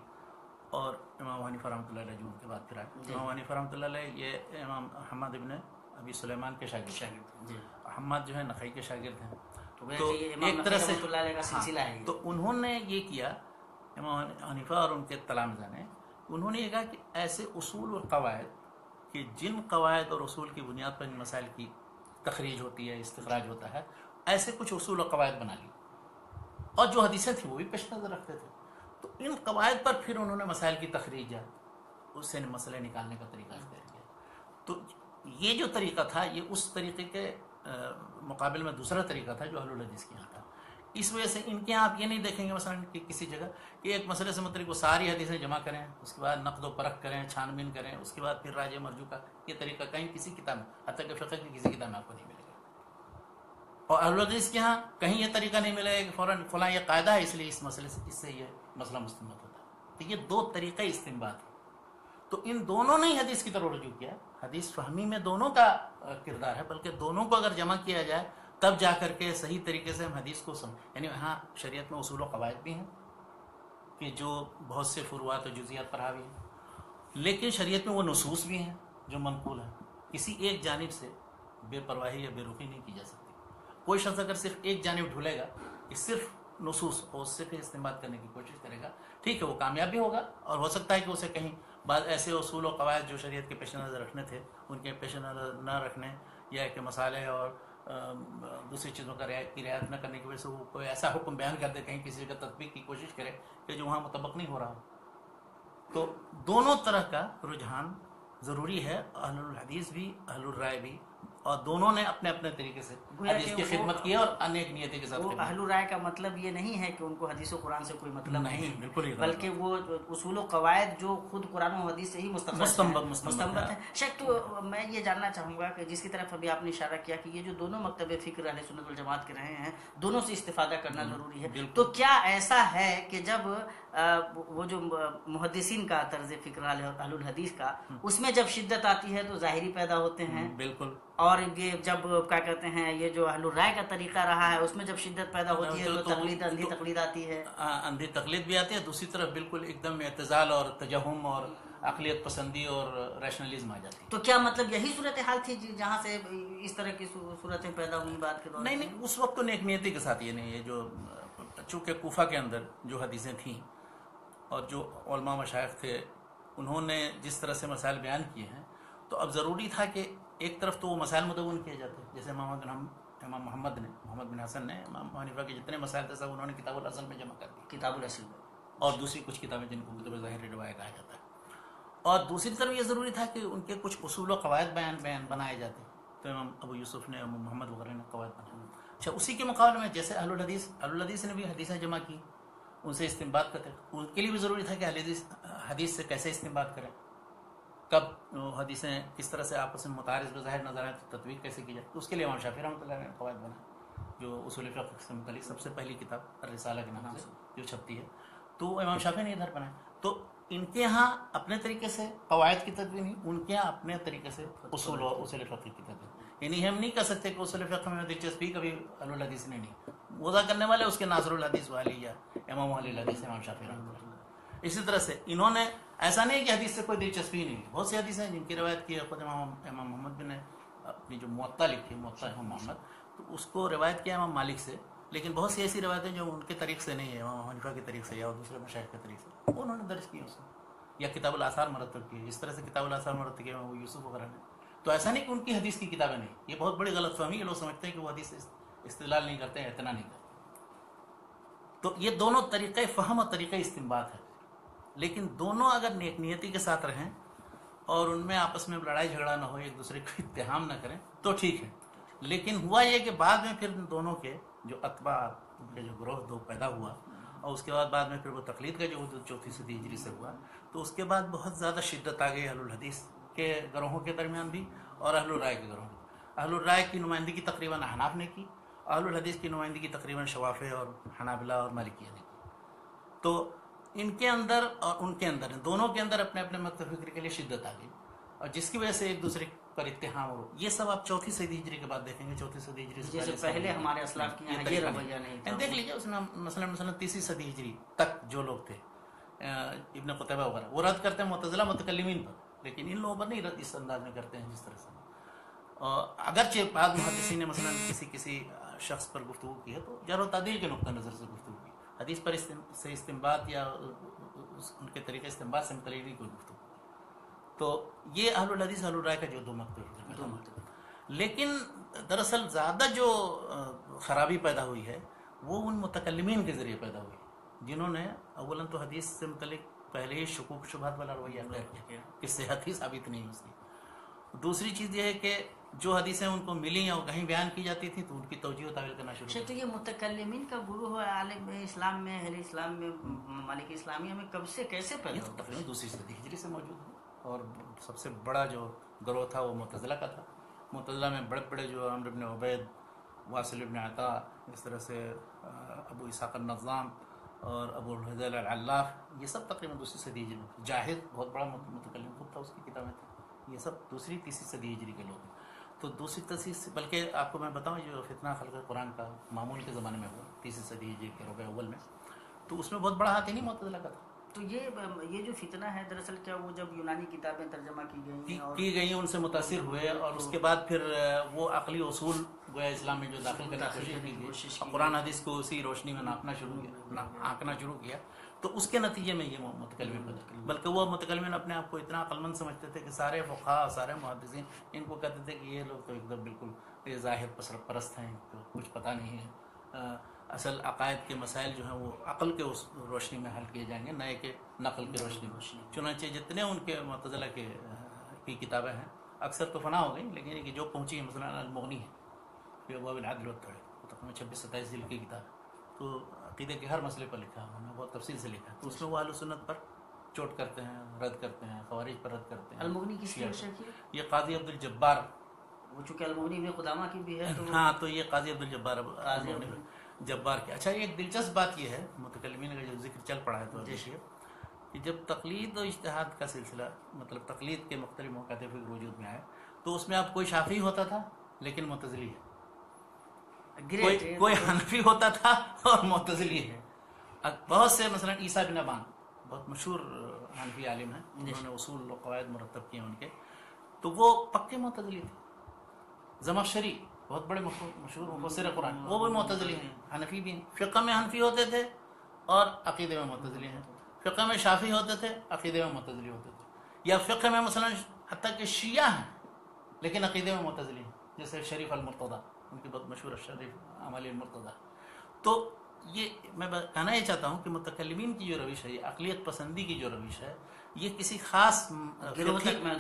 اور امام حنیفہ رحمۃ اللہ علیہ جو ان کے بعد پھر آئے. امام حنیفہ رحمۃ اللہ علیہ یہ امام حماد بن ابی سلیمان کے شاگرد, حماد جو ہے نخعی کے شاگرد ہیں. تو ایک طرح سے تو انہوں نے یہ کیا امام حنیفہ اور ان کے تلامذہ نے, انہوں نے یہ کہا کہ ایسے اصول اور قواعد کہ جن قواعد اور اصول کی بنیاد پر ان مسائل کی تخریج ہوتی ہے, استخراج ہوتا ہے, ایسے کچھ اصول اور قواعد بنا لی, اور جو حدیثیں تھیں وہ بھی پیش نظر رکھتے تھے. تو ان قواعد پر پھر انہوں نے مسائل کی تخریج یا اس سے مسئلے نکالنے کا طریقہ اختیار کیا. تو یہ جو طریقہ تھا یہ اس طریقے کے مقابل میں دوسرا طریقہ تھا جو اہل الحدیث کے یہاں تھا. اس وجہ سے ان کے یہاں آپ یہ نہیں دیکھیں گے مثلا کہ کسی جگہ کہ ایک مسئلے سے متعلق وہ ساری حدیثیں جمع کریں, اس کے بعد نقد و پرکھ کریں, چھان بین کریں, اس کے بعد پھر راجع مرجوع کا یہ طریقہ کہیں کسی کتاب میں, حتیٰ کہ فقہ کی کسی کتاب میں آپ کو نہیں ملے گا. اور اہل الحدیث کے یہاں کہیں یہ طریقہ نہیں ملے گا کہ فوراً فلاں یہ قاعدہ ہے اس لیے اس مسئلے سے اس سے یہ مسئلہ مستنبط ہوتا ہے. تو یہ 2 طریقے استنباط ہیں. تو ان دونوں نے ہی حدیث کی طرف رجوع کیا. حدیث فہمی میں دونوں کا کردار ہے, بلکہ دونوں کو اگر جمع کیا جائے تب جا کر کے صحیح طریقے سے ہم حدیث کو یعنی ہاں شریعت میں اصول و قواعد بھی ہیں کہ جو بہت سے فروعات و جزیات پر حاوی ہیں, لیکن شریعت میں وہ نصوص بھی ہیں جو منقول ہیں. کسی ایک جانب سے بے پرواہی یا بے رخی نہیں کی جا سکتی. کوئی شخص اگر صرف ایک جانب ڈھولے گا کہ صرف نصوص اور اس سے پھر استعمال کرنے کی کوشش کرے گا, ٹھیک ہے وہ کامیاب بھی ہوگا, اور ہو سکتا ہے کہ اسے کہیں بعض ایسے اصول و قواعد جو شریعت کے پیش نظر رکھنے تھے ان کے پیش نظر نہ رکھنے, یا کہ مسالے اور دوسری چیزوں کی رعایت نہ کرنے کی وجہ سے وہ کوئی ایسا حکم بیان کر دے کہیں کسی جگہ تطبیق کی کوشش کرے کہ جو وہاں مطابق نہیں ہو رہا. تو دونوں طرح کا رجحان ضروری ہے، اہل الحدیث بھی اہل الرائے بھی، اور دونوں نے اپنے اپنے طریقے سے حدیث کی خدمت کی اور انیک نیتی کے ساتھ. وہ اہل الرائے کا مطلب یہ نہیں ہے کہ ان کو حدیث و قرآن سے کوئی مطلب نہیں، بالکل ہی، بلکہ وہ اصول و قواعد جو خود قرآن و حدیث سے ہی مستنبط ہے. شیخ تو میں یہ جاننا چاہوں گا کہ جس کی طرف ابھی آپ نے اشارہ کیا کہ یہ جو دونوں مکتب فکر اہل سنت والجماعت کے رہے ہیں، دونوں سے استفادہ کرنا ضروری ہے. تو کیا ایسا ہے کہ جب وہ جو محدثین کا طرز فکر اہل الحدیث کا، اس میں جب شدت آتی ہے تو ظاہری پیدا ہوتے ہیں، بالکل، اور یہ جب کیا کہتے ہیں یہ جو اہل الرائے کا طریقہ رہا ہے اس میں جب شدت پیدا ہوتی ہے تو تقلید، اندھی تقلید آتی ہے، اندھی تقلید بھی آتی ہے. دوسری طرف بالکل ایک دم اعتزال اور تجہم اور عقلیت پسندی اور ریشنلزم آ جاتی ہے. تو کیا مطلب یہی صورتحال تھی جہاں سے اس طرح کی صورتیں پیدا ہوئی بات کے دور میں؟ نہیں، اس وقت تو نیک نیتی کے ساتھ یہ نہیں ہے. جو چونکہ کوفہ کے اندر جو حدیثیں تھیں اور جو علماء مشائخ تھے انہوں نے جس طرح سے مسائل بیان کیے ہیں، تو اب ضروری تھا کہ ایک طرف تو وہ مسائل مدون کیے جاتے، جیسے امام محمد بن حسن نے امام حنیفہ کے جتنے مسائل تھے سب انہوں نے کتاب الاصل میں جمع کر دی، کتاب الاصل میں، اور دوسری کچھ کتابیں جن کو کتب ظاہر روایت کہا جاتا ہے. اور دوسری طرف یہ ضروری تھا کہ ان کے کچھ اصول و قواعد بنائے جاتے، تو امام ابو یوسف نے، امام محمد وغیرہ نے قواعد بنائے. اچھا، اسی کے مقابلے میں جیسے اہل الحدیث نے بھی حدیثیں جمع کی، ان سے استنباط کرتے، ان کے لیے بھی ضروری تھا کہ حدیث سے کیسے استنباط کریں، کب حدیثیں کس طرح سے آپس میں متعارض بظاہر نظر آئیں تو تطبیق کیسے کی جائے. تو اس کے لیے امام شافعی رحمۃ اللہ علیہ نے قواعد بنائے، جو اصول فقہ سے متعلق سب سے پہلی کتاب الرسالہ کے نام سے جو چھپتی ہے، تو امام شافعی نے ادھر بنائے. تو ان کے ہاں اپنے طریقے سے قواعد کی تدوین ہوئی، ان کے یہاں اپنے طریقے سے اصول فقہ کی تدوین. یعنی ہم نہیں کہہ سکتے کہ اصول فقہ میں دلچسپی کبھی اہل الحدیث نے نہیں، وضع کرنے والے اس کے ناصر الحدیث والی یا امام اہل الحدیث امام شافعی رحمۃ اللہ. اسی طرح سے انہوں نے ایسا نہیں کہ حدیث سے کوئی دلچسپی نہیں، بہت سی حدیثیں جن کی روایت کی ہے. خود امام محمد بن نے اپنی جو موطا لکھی، موطا امام محمد، تو اس کو روایت کیا امام مالک سے، لیکن بہت سی ایسی روایتیں جو ان کے طریق سے نہیں ہے، امام حنیفہ کے طریق سے یا دوسرے مشائخ کے طریق سے، وہ انہوں نے درج کی اس میں، یا کتاب الاثار مرتب کی. جس طرح سے کتاب الاثار مرتب کیا وہ یوسف وغیرہ نے. تو ایسا نہیں کہ ان کی حدیث کی کتابیں نہیں، یہ بہت بڑی غلط فہمی ہے. لوگ سمجھتے ہیں کہ وہ حدیث سے استدلال نہیں کرتے ہیں، اعتنا نہیں کرتے. تو یہ دونوں طریقے فہم اور طریقہ استنباط ہے، لیکن دونوں اگر نیک نیتی کے ساتھ رہیں اور ان میں آپس میں لڑائی جھگڑا نہ ہو، ایک دوسرے کو اتہام نہ کریں تو ٹھیک ہے. لیکن ہوا یہ کہ بعد میں پھر دونوں کے جو اتباع، ان کے جو گروہ دو پیدا ہوا، اور اس کے بعد میں پھر وہ تقلید کا جو حدود 4 صدی ہجری سے ہوا، تو اس کے بعد بہت زیادہ شدت آ گئی اہل الحدیث کے گروہوں کے درمیان بھی اور اہل الرائے کے گروہوں. اہل الرائے کی نمائندگی تقریباً احناف نے کی، اہل الحدیث کی نمائندگی تقریباً شوافع اور حنابلہ اور مالکیہ نے کی. تو ان کے اندر اور ان کے اندر، دونوں کے اندر اپنے اپنے مکتب فکر کے لیے شدت آ گئی، اور جس کی وجہ سے ایک دوسرے پر اتہام ہو. یہ سب آپ 4 صدی ہجری کے بعد دیکھیں گے. 4 صدی ہجری سے پہلے ہمارے اسلاف کی یہ رویہ نہیں تھا. دیکھ لیجیے اس میں مثلا 3 صدی ہجری تک جو لوگ تھے، ابن قتیبہ وغیرہ، وہ رد کرتے ہیں معتزلہ متکلمین پر، لیکن ان لوگوں پر نہیں رد اس انداز میں کرتے ہیں جس طرح سے. اگرچہ بعض محدثین نے مثلا کسی شخص پر گفتگو کی ہے تو جرح و تعدیل کے نقطہ نظر سے گفتگو کی، حدیث پر سے استنباط یا ان کے طریقے استنباط سے متعلق نہیں کوئی گفتگو. تو یہ اہل الحدیث اہل الرائے کا جو دو مکتب. لیکن دراصل زیادہ جو خرابی پیدا ہوئی ہے وہ ان متکلمین کے ذریعے پیدا ہوئی، جنہوں نے اولاً تو حدیث سے متعلق پہلے ہی شکوک شبہات والا رویہ اختیار کیا کہ صحت ہی ثابت نہیں اس کی. دوسری چیز یہ ہے کہ جو حدیثیں ان کو ملی اور کہیں بیان کی جاتی تھی تو ان کی توجیہ و تعویل کرنا شروع کیا. تو یہ متکلمین کا گروہ عالم اسلام میں، اہل اسلام میں، مالک اسلامیہ میں کب سے کیسے پیدا ہوا؟ تقریباً 2 صدی ہجری سے موجود ہے، اور سب سے بڑا جو گروہ تھا وہ معتزلہ کا تھا. معتزلہ میں بڑے بڑے جو عمرو بن عبید، واصل بن عطا، اس طرح سے ابو اسحاق النظام اور ابو الحضیل العلاف، یہ سب تقریباً 2 صدی ہجری میں. جاہد بہت بڑا متکلم خود تھا، اس کی کتابیں تھیں. یہ سب 2ری 3ری صدی ہجری کے لوگ ہیں. تو 2ری 3ری سے، بلکہ آپ کو میں بتاؤں جو فتنہ خلق قرآن کا معمول کے زمانے میں ہوا 3ری صدی ہجری کے ربیع اول میں، تو اس میں بہت بڑا ہاتھ ہی نہیں معتزلہ کا تھا. تو یہ جو فتنہ ہے دراصل کیا وہ جب یونانی کتابیں ترجمہ کی گئیں ان سے متاثر ہوئے، اور اس کے بعد پھر وہ عقلی اصول گویا اسلام میں جو داخل کرنے کی کوشش کی گئی، قرآن حدیث کو اسی روشنی میں آنکنا شروع کیا، تو اس کے نتیجے میں یہ متکلمین بنے. بلکہ وہ متکلمین اپنے آپ کو اتنا عقل مند سمجھتے تھے کہ سارے فقہا سارے محدثین ان کو کہتے تھے کہ یہ لوگ تو ایک دم بالکل یہ ظاہر پرست ہیں، تو کچھ پتہ نہیں ہے. اصل عقائد کے مسائل جو ہیں وہ عقل کے اس روشنی میں حل کیے جائیں گے، نہ کہ نقل کی روشنی میں. چنانچہ جتنے ان کے معتزلہ کی کتابیں ہیں اکثر تو فنا ہو گئی، لیکن کہ جو پہنچی ہیں مثلا المغنی ہے فی ابواب العدل والتوحید، تقریباً 26-27 جلد کی کتاب ہے، تو عقیدے کے ہر مسئلے پر لکھا ہے، انہوں نے بہت تفصیل سے لکھا ہے. تو اس میں وہ اہل سنت پر چوٹ کرتے ہیں، رد کرتے ہیں، خوارج پر رد کرتے ہیں. المغنی کس کی شرح کی؟ یہ قاضی عبد الجبار، وہ چونکہ المغنی میں قدامہ کی بھی ہے تو ہاں، تو یہ قاضی عبد الجبار جبار کی. اچھا، ایک دلچسپ بات یہ ہے متکلمین کا جو ذکر چل پڑا ہے تو دیکھیے کہ جب تقلید و اجتہاد کا سلسلہ مطلب تقلید کے مختلف موقع پہ وجود میں آئے تو اس میں اب کوئی شافعی ہوتا تھا لیکن معتزلی ہے، کوئی حنفی ہوتا تھا اور معتزلی ہے. بہت سے مثلا عیسیٰ بن ابان بہت مشہور حنفی عالم ہیں، انہوں نے اصول و قواعد مرتب کیے ان کے، تو وہ پکے معتزلی تھے. زمخشری بہت بڑے مشہور مفسر قرآن، وہ بھی معتزلی ہیں، حنفی بھی ہیں. فقہ میں حنفی ہوتے تھے اور عقیدے میں معتزلی ہیں. فقہ میں شافعی ہوتے تھے، عقیدے میں معتزلی ہوتے تھے. یا فقہ میں مثلا حتیٰ کہ شیعہ ہیں لیکن عقیدے میں معتزلی ہیں، جیسے شریف المرتضیٰ، ان کی بہت مشہور شریف عملی المرتضیٰ. تو یہ میں کہنا یہ چاہتا ہوں کہ متکلمین کی جو روش ہے، یہ عقلیت پسندی کی جو روش ہے، یہ کسی خاص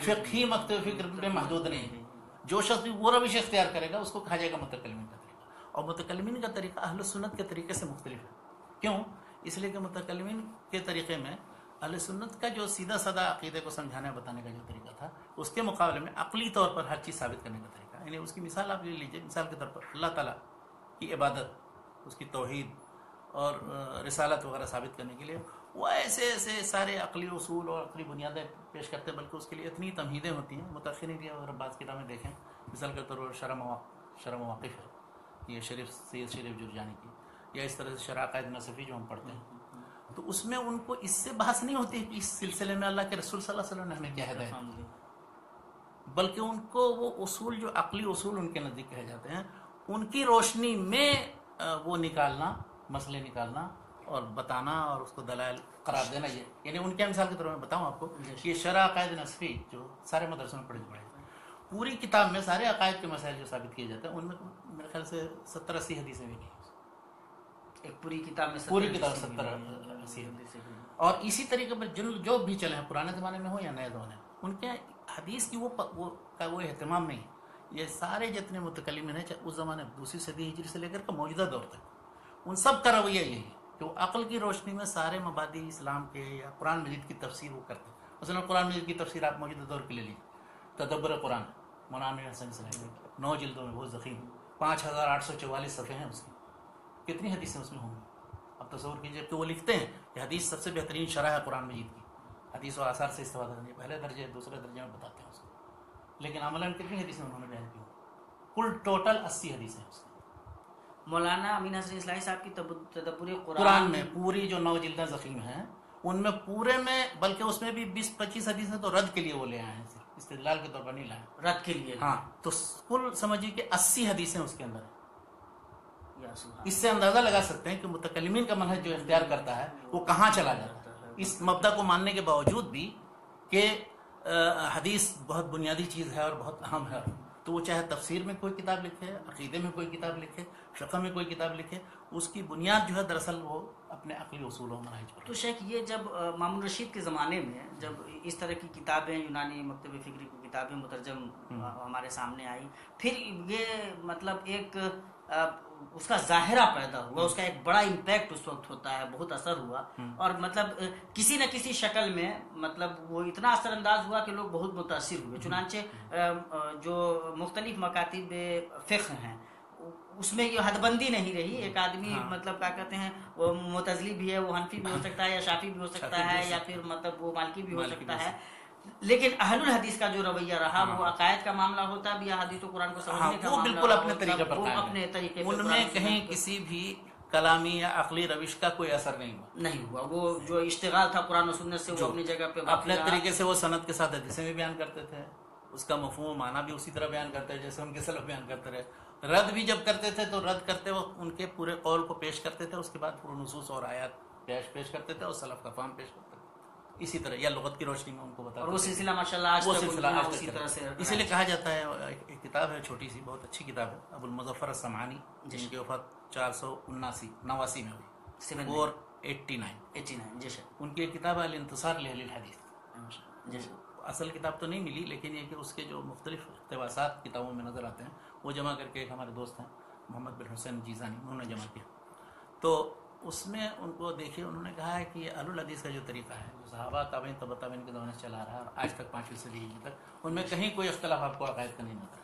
فقہی مکتب فکر میں محدود نہیں ہے. جو شخص بھی وہ روش اختیار کرے گا اس کو کہا جائے گا متکلمین کا طریقہ. اور متکلمین کا طریقہ اہل سنت کے طریقے سے مختلف ہے. کیوں؟ اس لیے کہ متکلمین کے طریقے میں اہل سنت کا جو سیدھا سادہ عقیدے کو سمجھانے بتانے کا جو طریقہ تھا، اس کے مقابلے میں عقلی طور پر ہر چیز ثابت کرنے کا طریقہ. یعنی اس کی مثال آپ لے لیجیے. مثال کے طور پر اللہ تعالیٰ کی عبادت، اس کی توحید اور رسالت وغیرہ ثابت کرنے کے لیے وہ ایسے ایسے سارے عقلی اصول اور عقلی بنیادیں پیش کرتے ہیں، بلکہ اس کے لیے اتنی تمہیدیں ہوتی ہیں. متأخرین کی اگر بعض کتابیں دیکھیں، مثال کے طور پر شرح مواقف ہے، یہ سید شریف جرجانی کی، یا اس طرح سے شرح عقائد نصفی جو ہم پڑھتے ہیں، تو اس میں ان کو اس سے بحث نہیں ہوتی کہ اس سلسلے میں اللہ کے رسول صلی اللہ علیہ وسلم نے ہمیں کیا ہدایت دی، بلکہ ان کو وہ اصول جو عقلی اصول ان کے نزدیک کہے جاتے ہیں، ان کی روشنی میں وہ نکالنا، مسئلے نکالنا اور بتانا اور اس کو دلائل قرار دینا. یہ یعنی ان کے مثال کے طور پر میں بتاؤں آپ کو، یہ شرح عقائد نصفی جو سارے مدرسوں میں پڑھے پوری کتاب میں سارے عقائد کے مسائل جو ثابت کیے جاتے ہیں، ان میں میرے خیال سے 70-80 حدیثیں بھی نہیں. ایک پوری کتاب میں 70-80 اور اسی طریقے پر جو بھی چلے ہیں پرانے زمانے میں ہو یا نئے زمانے میں، ان کے حدیث کی وہ اہتمام نہیں. یہ سارے جتنے متکلمین ہیں اس زمانے 2ری صدی ہجری سے لے کر کے موجودہ دور تک، ان سب کا رویہ یہی ہے کہ وہ عقل کی روشنی میں سارے مبادی اسلام کے یا قرآن مجید کی تفسیر وہ کرتے ہیں. مثلا قرآن مجید کی تفسیر آپ موجودہ دور کے لے لیجیے. تدبر قرآن مولانا امیر حسن صاحب 9 جلدوں میں بہت ضخیم، 5844 صفحے ہیں اس کی. کتنی حدیثیں اس میں ہوں گی اب تصور کیجیے کہ وہ لکھتے ہیں کہ حدیث سب سے بہترین شرح ہے قرآن مجید کی، حدیث و آثار سے استفادہ کریں، پہلے درجے دوسرے درجے میں بتاتے ہیں اس کو. لیکن عملاً کتنی حدیثیں انہوں نے بیان کی؟ کل ٹوٹل 80 حدیثیں اس کی. مولانا امین حسن اصلاحی صاحب کی تدبر قرآن میں پوری جو 9 جلدیں ضخیم ہیں ان میں پورے میں، بلکہ اس میں بھی 20-25 حدیثیں تو رد کے لیے وہ لے آئے ہیں، استدلال کے طور پر نہیں لائے، رد کے لیے. ہاں، تو کل سمجھیے کہ 80 حدیثیں اس کے اندر ہیں. اس سے اندازہ لگا سکتے ہیں کہ متکلمین کا منہج جو اختیار کرتا ہے وہ کہاں چلا جاتا ہے، اس مبدا کو ماننے کے باوجود بھی کہ حدیث بہت بنیادی چیز ہے اور بہت اہم ہے. تو وہ چاہے تفسیر میں کوئی کتاب لکھے، عقیدے میں کوئی کتاب لکھے، فقہ میں کوئی کتاب لکھے، اس کی بنیاد جو ہے دراصل وہ اپنے عقلی اصول و منہج پر. تو شیخ یہ جب مامون رشید کے زمانے میں جب اس طرح کی کتابیں یونانی مکتب فکری کی کتابیں مترجم ہمارے سامنے آئی، پھر یہ مطلب ایک اس کا ظاہرہ پیدا ہوا، اس کا ایک بڑا امپیکٹ اس وقت ہوتا ہے، بہت اثر ہوا، اور مطلب کسی نہ کسی شکل میں مطلب وہ اتنا اثر انداز ہوا کہ لوگ بہت متاثر ہوئے. چنانچہ جو مختلف مکاتب فقہ ہیں اس میں یہ حد بندی نہیں رہی. ایک آدمی مطلب کیا کہتے ہیں وہ معتزلی بھی ہے، وہ حنفی بھی ہو سکتا ہے، یا شافعی بھی ہو سکتا ہے، یا پھر مطلب وہ مالکی بھی ہو سکتا ہے. لیکن اہل الحدیث کا جو رویہ رہا وہ عقائد کا معاملہ ہوتا بھی یا حدیث و قرآن کو سمجھنے کا وہ معاملہ بالکل اپنے طریقے پر وہ اپنے طریقے پر ان میں کہیں کسی بھی کلامی یا عقلی روش کا کوئی اثر نہیں ہوا. وہ جو اشتغال تھا قرآن و سنت سے وہ اپنی جگہ پہ اپنے طریقے سے وہ سند کے ساتھ حدیثیں بھی بیان کرتے تھے، اس کا مفہوم و معنی بھی اسی طرح بیان کرتے ہیں جیسے ان کے سلف بیان کرتے رہے. رد بھی جب کرتے تھے تو رد کرتے وقت ان کے پورے قول کو پیش کرتے تھے، اس کے بعد پورے نصوص اور آیات پیش کرتے تھے اور سلف کا فہم پیش کرتے تھے، اسی طرح یا لغت کی روشنی میں ان کو بتاتے اور وہ سلسلہ ماشاءاللہ آج تک اسی طرح سے، اسی لیے کہا جاتا ہے، ایک کتاب ہے چھوٹی سی، بہت اچھی کتاب ہے، ابو المظفر السمعانی، جن کی وفات 489 میں ہوئی، 489 جی سر، ان کی ایک کتاب ہے الانتصار لاہل الحدیث۔ اصل کتاب تو نہیں ملی، لیکن یہ کہ اس کے جو مختلف اقتباسات کتابوں میں نظر آتے ہیں وہ جمع کر کے ایک ہمارے دوست ہیں محمد بن حسین جیزانی، انہوں نے جمع کیا۔ تو اس میں ان کو دیکھیے، انہوں نے کہا ہے کہ یہ اہل الحدیث کا جو طریقہ ہے، جو صحابہ تابعین تبع تابعین کے زمانے سے چلا رہا ہے اور آج تک 5ویں صدی تک، ان میں کہیں کوئی اختلاف آپ کو عقائد کا نہیں نظر آئے۔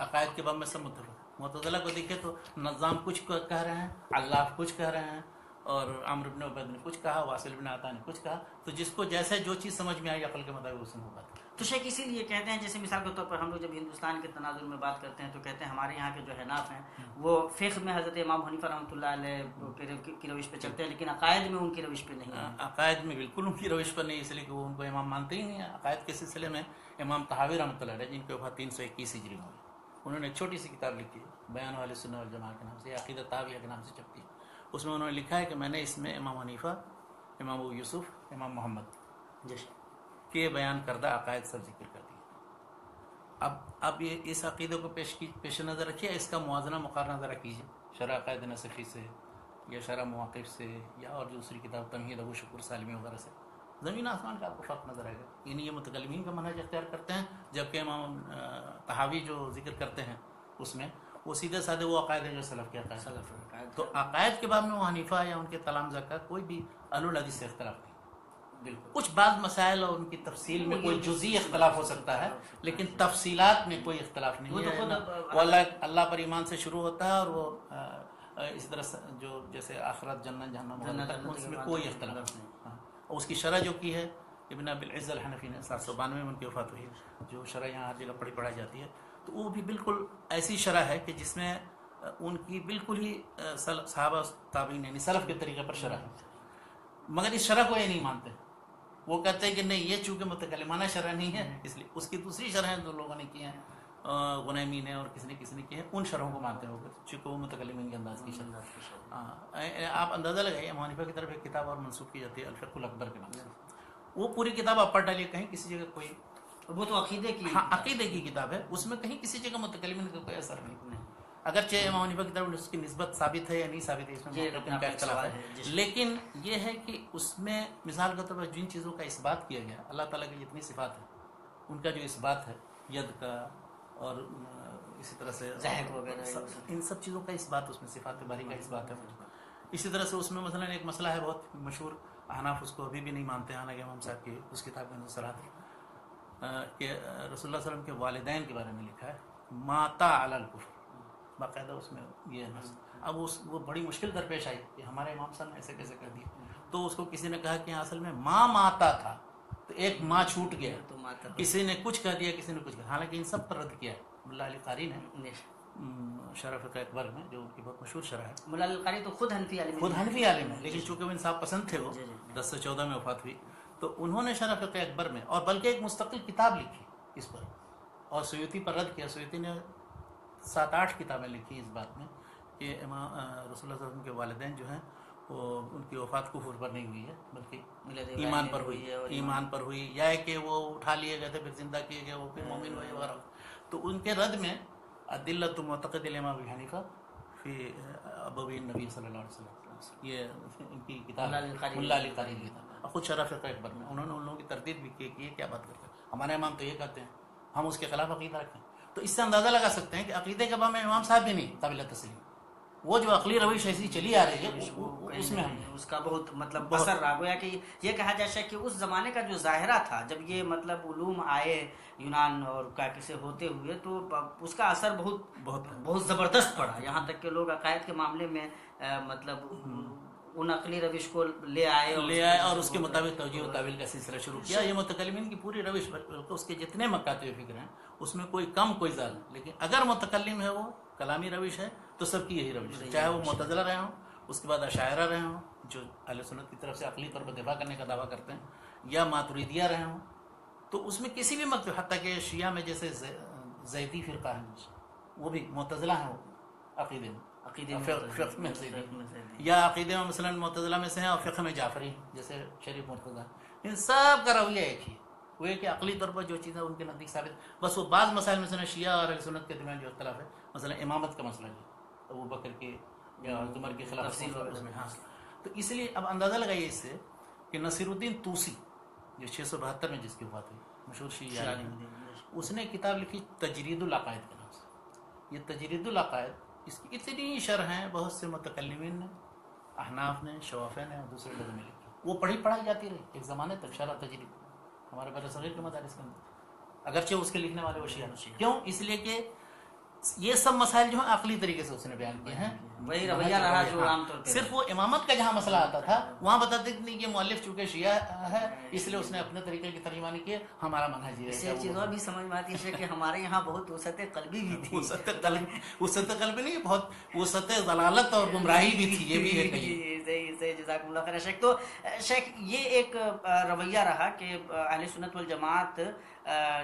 عقائد کے باب میں سب متفق۔ معتزلہ کو دیکھیے تو نظام کچھ کہہ رہے ہیں، علاف کچھ کہہ رہے ہیں، اور عمرو بن عبید نے کچھ کہا، واصل بن عطا نے کچھ کہا، تو جس کو جیسے جو چیز سمجھ میں آئی عقل کے مطابق اس میں ہوگا۔ تو شیخ اسی لیے کہتے ہیں، جیسے مثال کے طور پر ہم لوگ جب ہندوستان کے تناظر میں بات کرتے ہیں تو کہتے ہیں ہمارے یہاں کے جو حناف ہیں وہ فقہ میں حضرت امام حنیفہ رحمۃ اللہ علیہ کی روش پہ چلتے ہیں، لیکن عقائد میں ان کی روش پہ نہیں ہے۔ عقائد میں بالکل ان کی روش پر نہیں، اس لیے کہ وہ ان کو امام مانتے ہی نہیں ہیں۔ عقائد کے سلسلے میں امام طحاوی رحمۃ اللہ علیہ، جن کے وفات 321 ہجری میں ہوئی، انہوں نے ایک چھوٹی سی کتاب لکھی ہے بیان اہل سنت والجماعہ کے نام سے، عقیدۃ طحاویہ کے نام سے چھپتی ہے۔ اس میں انہوں نے لکھا ہے کہ میں نے اس میں امام حنیفہ، امام ابو یوسف، امام محمد کے بیان کردہ عقائد سب ذکر کر دیا۔ اب یہ اس عقیدے کو پیش نظر رکھیے، اس کا موازنہ مقارنہ ذرا کیجیے شرح عقائد نصفی سے یا شرح مواقف سے یا اور دوسری کتاب تمہید ابو شکر سالمی وغیرہ سے، زمین آسمان کا آپ کو فرق نظر آئے گا۔ یعنی یہ متکلمین کا منہج اختیار کرتے ہیں، جبکہ امام طحاوی جو ذکر کرتے ہیں اس میں وہ سیدھے سادھے وہ عقائد ہیں جو سلف کے عقائد۔ تو عقائد کے باب میں وہ حنیفہ یا ان کے تلامذہ کا کوئی بھی اہل الحدیث سے اختلاف نہیں۔ بالکل کچھ بعض مسائل اور ان کی تفصیل میں کوئی جزئی اختلاف ہو سکتا ہے، لیکن تفصیلات میں کوئی اختلاف نہیں ہے۔ وہ اللہ پر ایمان سے شروع ہوتا ہے، اور وہ اس طرح جو جیسے آخرت، جنت، جہنم، اس میں کوئی اختلاف نہیں۔ اور اس کی شرح جو کی ہے ابن ابی العز الحنفی نے 792 میں ان کی وفات ہوئی ہے، جو شرح یہاں ہر جگہ پڑھائی جاتی ہے، تو وہ بھی بالکل ایسی شرح ہے کہ جس میں ان کی بالکل ہی صحابہ تابعین یعنی سلف کے طریقے پر شرح ہے، مگر اس شرح کو یہ نہیں مانتے۔ وہ کہتے ہیں کہ نہیں، یہ چونکہ متکلمانہ شرح نہیں ہے، اس لیے اس کی دوسری شرح جو لوگوں نے کی ہیں، غنیمی نے اور کسی نے کی ہیں، ان شرحوں کو مانتے ہو گئے، چونکہ وہ متکلمین کے انداز کی شرح۔ آپ اندازہ لگائیے، امام حنیفہ کی طرف ایک کتاب اور منسوخ کی جاتی ہے الفقہ الاکبر کے نام سے، وہ پوری کتاب آپ پڑھ ڈالیے، کہیں کسی جگہ کوئی، وہ تو عقیدے کی کتاب ہے، اس میں کہیں کسی جگہ متکلمین کا کوئی اثر نہیں۔ اگرچہ امام حنیفہ کی طرف اس کی نسبت ثابت ہے یا نہیں ثابت ہے، اس میں ان کا اختلاف ہے، لیکن یہ ہے کہ اس میں مثال کے طور پر جن چیزوں کا اثبات کیا گیا، اللہ تعالیٰ کی جتنی صفات ہیں ان کا جو اثبات ہے، ید کا اور اسی طرح سے ان سب چیزوں کا اثبات، اس میں صفات باری کا اثبات ہے۔ اسی طرح سے اس میں مثلا ایک مسئلہ ہے بہت مشہور، احناف اس کو ابھی بھی نہیں مانتے، حالانکہ امام صاحب کی اس کتاب کے اندر صراحت کہ رسول اللہ صلی اللہ علیہ وسلم کے والدین کے بارے میں لکھا ہے ماتا علی الکفر، باقاعدہ اس میں یہ ہے۔ اب وہ بڑی مشکل درپیش آئی کہ ہمارے امام صاحب نے ایسے کیسے کر دیا، تو اس کو کسی نے کہا کہ اصل میں ماں ماتا تھا، تو ایک ماں چھوٹ گیا، کسی نے کچھ کہہ دیا، کسی نے کچھ کہا، حالانکہ ان سب پر رد کیا ہے ملا علی قاری نے شرح فقہ اکبر میں، جو ان کی بہت مشہور شرح ہے۔ ملا علی قاری تو خود حنفی عالم ہے، لیکن چونکہ وہ انصاف پسند تھے، وہ 1014 میں وفات ہوئی، تو انہوں نے شرح فقہ اکبر میں اور بلکہ ایک مستقل کتاب لکھی اس پر، اور سیوطی پر رد کیا۔ سیوطی نے 7-8 کتابیں لکھی اس بات میں کہ امام رسول اللہ صلی اللہ علیہ وسلم کے والدین جو ہیں وہ ان کی وفات کفر پر نہیں ہوئی ہے، بلکہ ایمان پر ہوئی، یا کہ وہ اٹھا لیے گئے تھے پھر زندہ کیے گئے، وہ پھر مومن ہوئے وغیرہ۔ تو ان کے رد میں ادلۃ معتقد الامام ابی حنیفہ فی ابوی النبی صلی اللہ علیہ وسلم، یہ ان کی کتاب ملا علی قاری کی کتاب، اور خود شرح فقہ اکبر میں انہوں نے ان لوگوں کی تردید بھی کی کہ یہ کیا بات کرتے ہیں، ہمارے امام تو یہ کہتے ہیں، ہم اس کے خلاف عقیدہ رکھیں۔ تو اس سے اندازہ لگا سکتے ہیں کہ عقیدے کے باب میں امام صاحب بھی نہیں قابل تسلیم، وہ جو عقلی روش ایسی چلی آ رہی ہے اس میں اس کا بہت مطلب اثر رہا، گویا کہ یہ کہا جائے کہ اس زمانے کا جو ظاہرہ تھا جب یہ مطلب علوم آئے یونان اور سے ہوتے ہوئے، تو اس کا اثر بہت زبردست پڑا، یہاں تک کہ لوگ عقائد کے معاملے میں مطلب ان عقلی روش کو لے آئے اور اس کے مطابق توجیہ و تعویل کا سلسلہ شروع کیا۔ یہ متکلمین کی پوری روش، اس کے جتنے مکاتب فکر ہیں اس میں کوئی کم کوئی زیادہ، لیکن اگر متکلم ہے وہ کلامی روش ہے تو سب کی یہی روش ہے، چاہے وہ معتزلہ رہے ہوں، اس کے بعد اشاعرہ رہے ہوں جو اہل سنت کی طرف سے عقلی طور پر دفاع کرنے کا دعویٰ کرتے ہیں، یا ماتریدیہ رہے ہوں، تو اس میں کسی بھی مکتب، حتیٰ کہ شیعہ میں جیسے زیدی فرقہ ہے وہ بھی معتزلہ ہیں وہ عقیدے میں، فقہ میں زیدی یا عقیدے میں مثلا معتزلہ میں سے ہیں اور فقہ میں جعفری جیسے شریف مرتضیٰ، ان سب کا رویہ ایک ہی وہ ہے کہ عقلی طور پر جو چیزیں ان کے نزدیک ثابت، بس وہ بعض مسائل میں سے شیعہ اور اہل سنت کے درمیان جو اختلاف ہے، مثلا امامت کا مسئلہ ہے ابو بکر کی یا عمر کے خلاف اس میں، ہاں تو اس لیے اب اندازہ لگائیے اس سے کہ نصیر الدین طوسی جو 672 میں جس کی وفات ہوئی، مشہور شیعہ اس نے کتاب لکھی تجرید العقائد کے نام سے۔ یہ تجرید العقائد اس کی اتنی شرح ہیں، بہت سے متکلمین نے، احناف نے، شوافع نے اور دوسرے لوگوں نے لکھی، وہ پڑھائی جاتی رہی ایک زمانے تک شرح تجرید ہمارے بر صغیر کے مدارس کے اندر، اگرچہ اس کے لکھنے والے وہ شیعہ کیوں؟ اس لیے کہ یہ سب مسائل جو ہیں عقلی طریقے سے اس نے بیان کیے ہیں، وہی رویہ رہا جو عام طور پہ صرف وہ امامت کا جہاں مسئلہ آتا تھا وہاں بتاتے کہ یہ مؤلف چونکہ شیعہ ہے اس لیے اس نے اپنے طریقے کی ترجمانی کی، ہمارا منہج یہ ہے۔ اس سے ایک چیز اور بھی سمجھ میں آتی ہے کہ ہمارے یہاں بہت وسعت قلبی بھی تھی، وسعت قلبی نہیں، بہت وسعت ضلالت اور گمراہی بھی تھی، یہ بھی ہے۔ صحیح، جزاکم اللہ خیر شیخ۔ تو شیخ یہ ایک رویہ رہا کہ اہل سنت والجماعت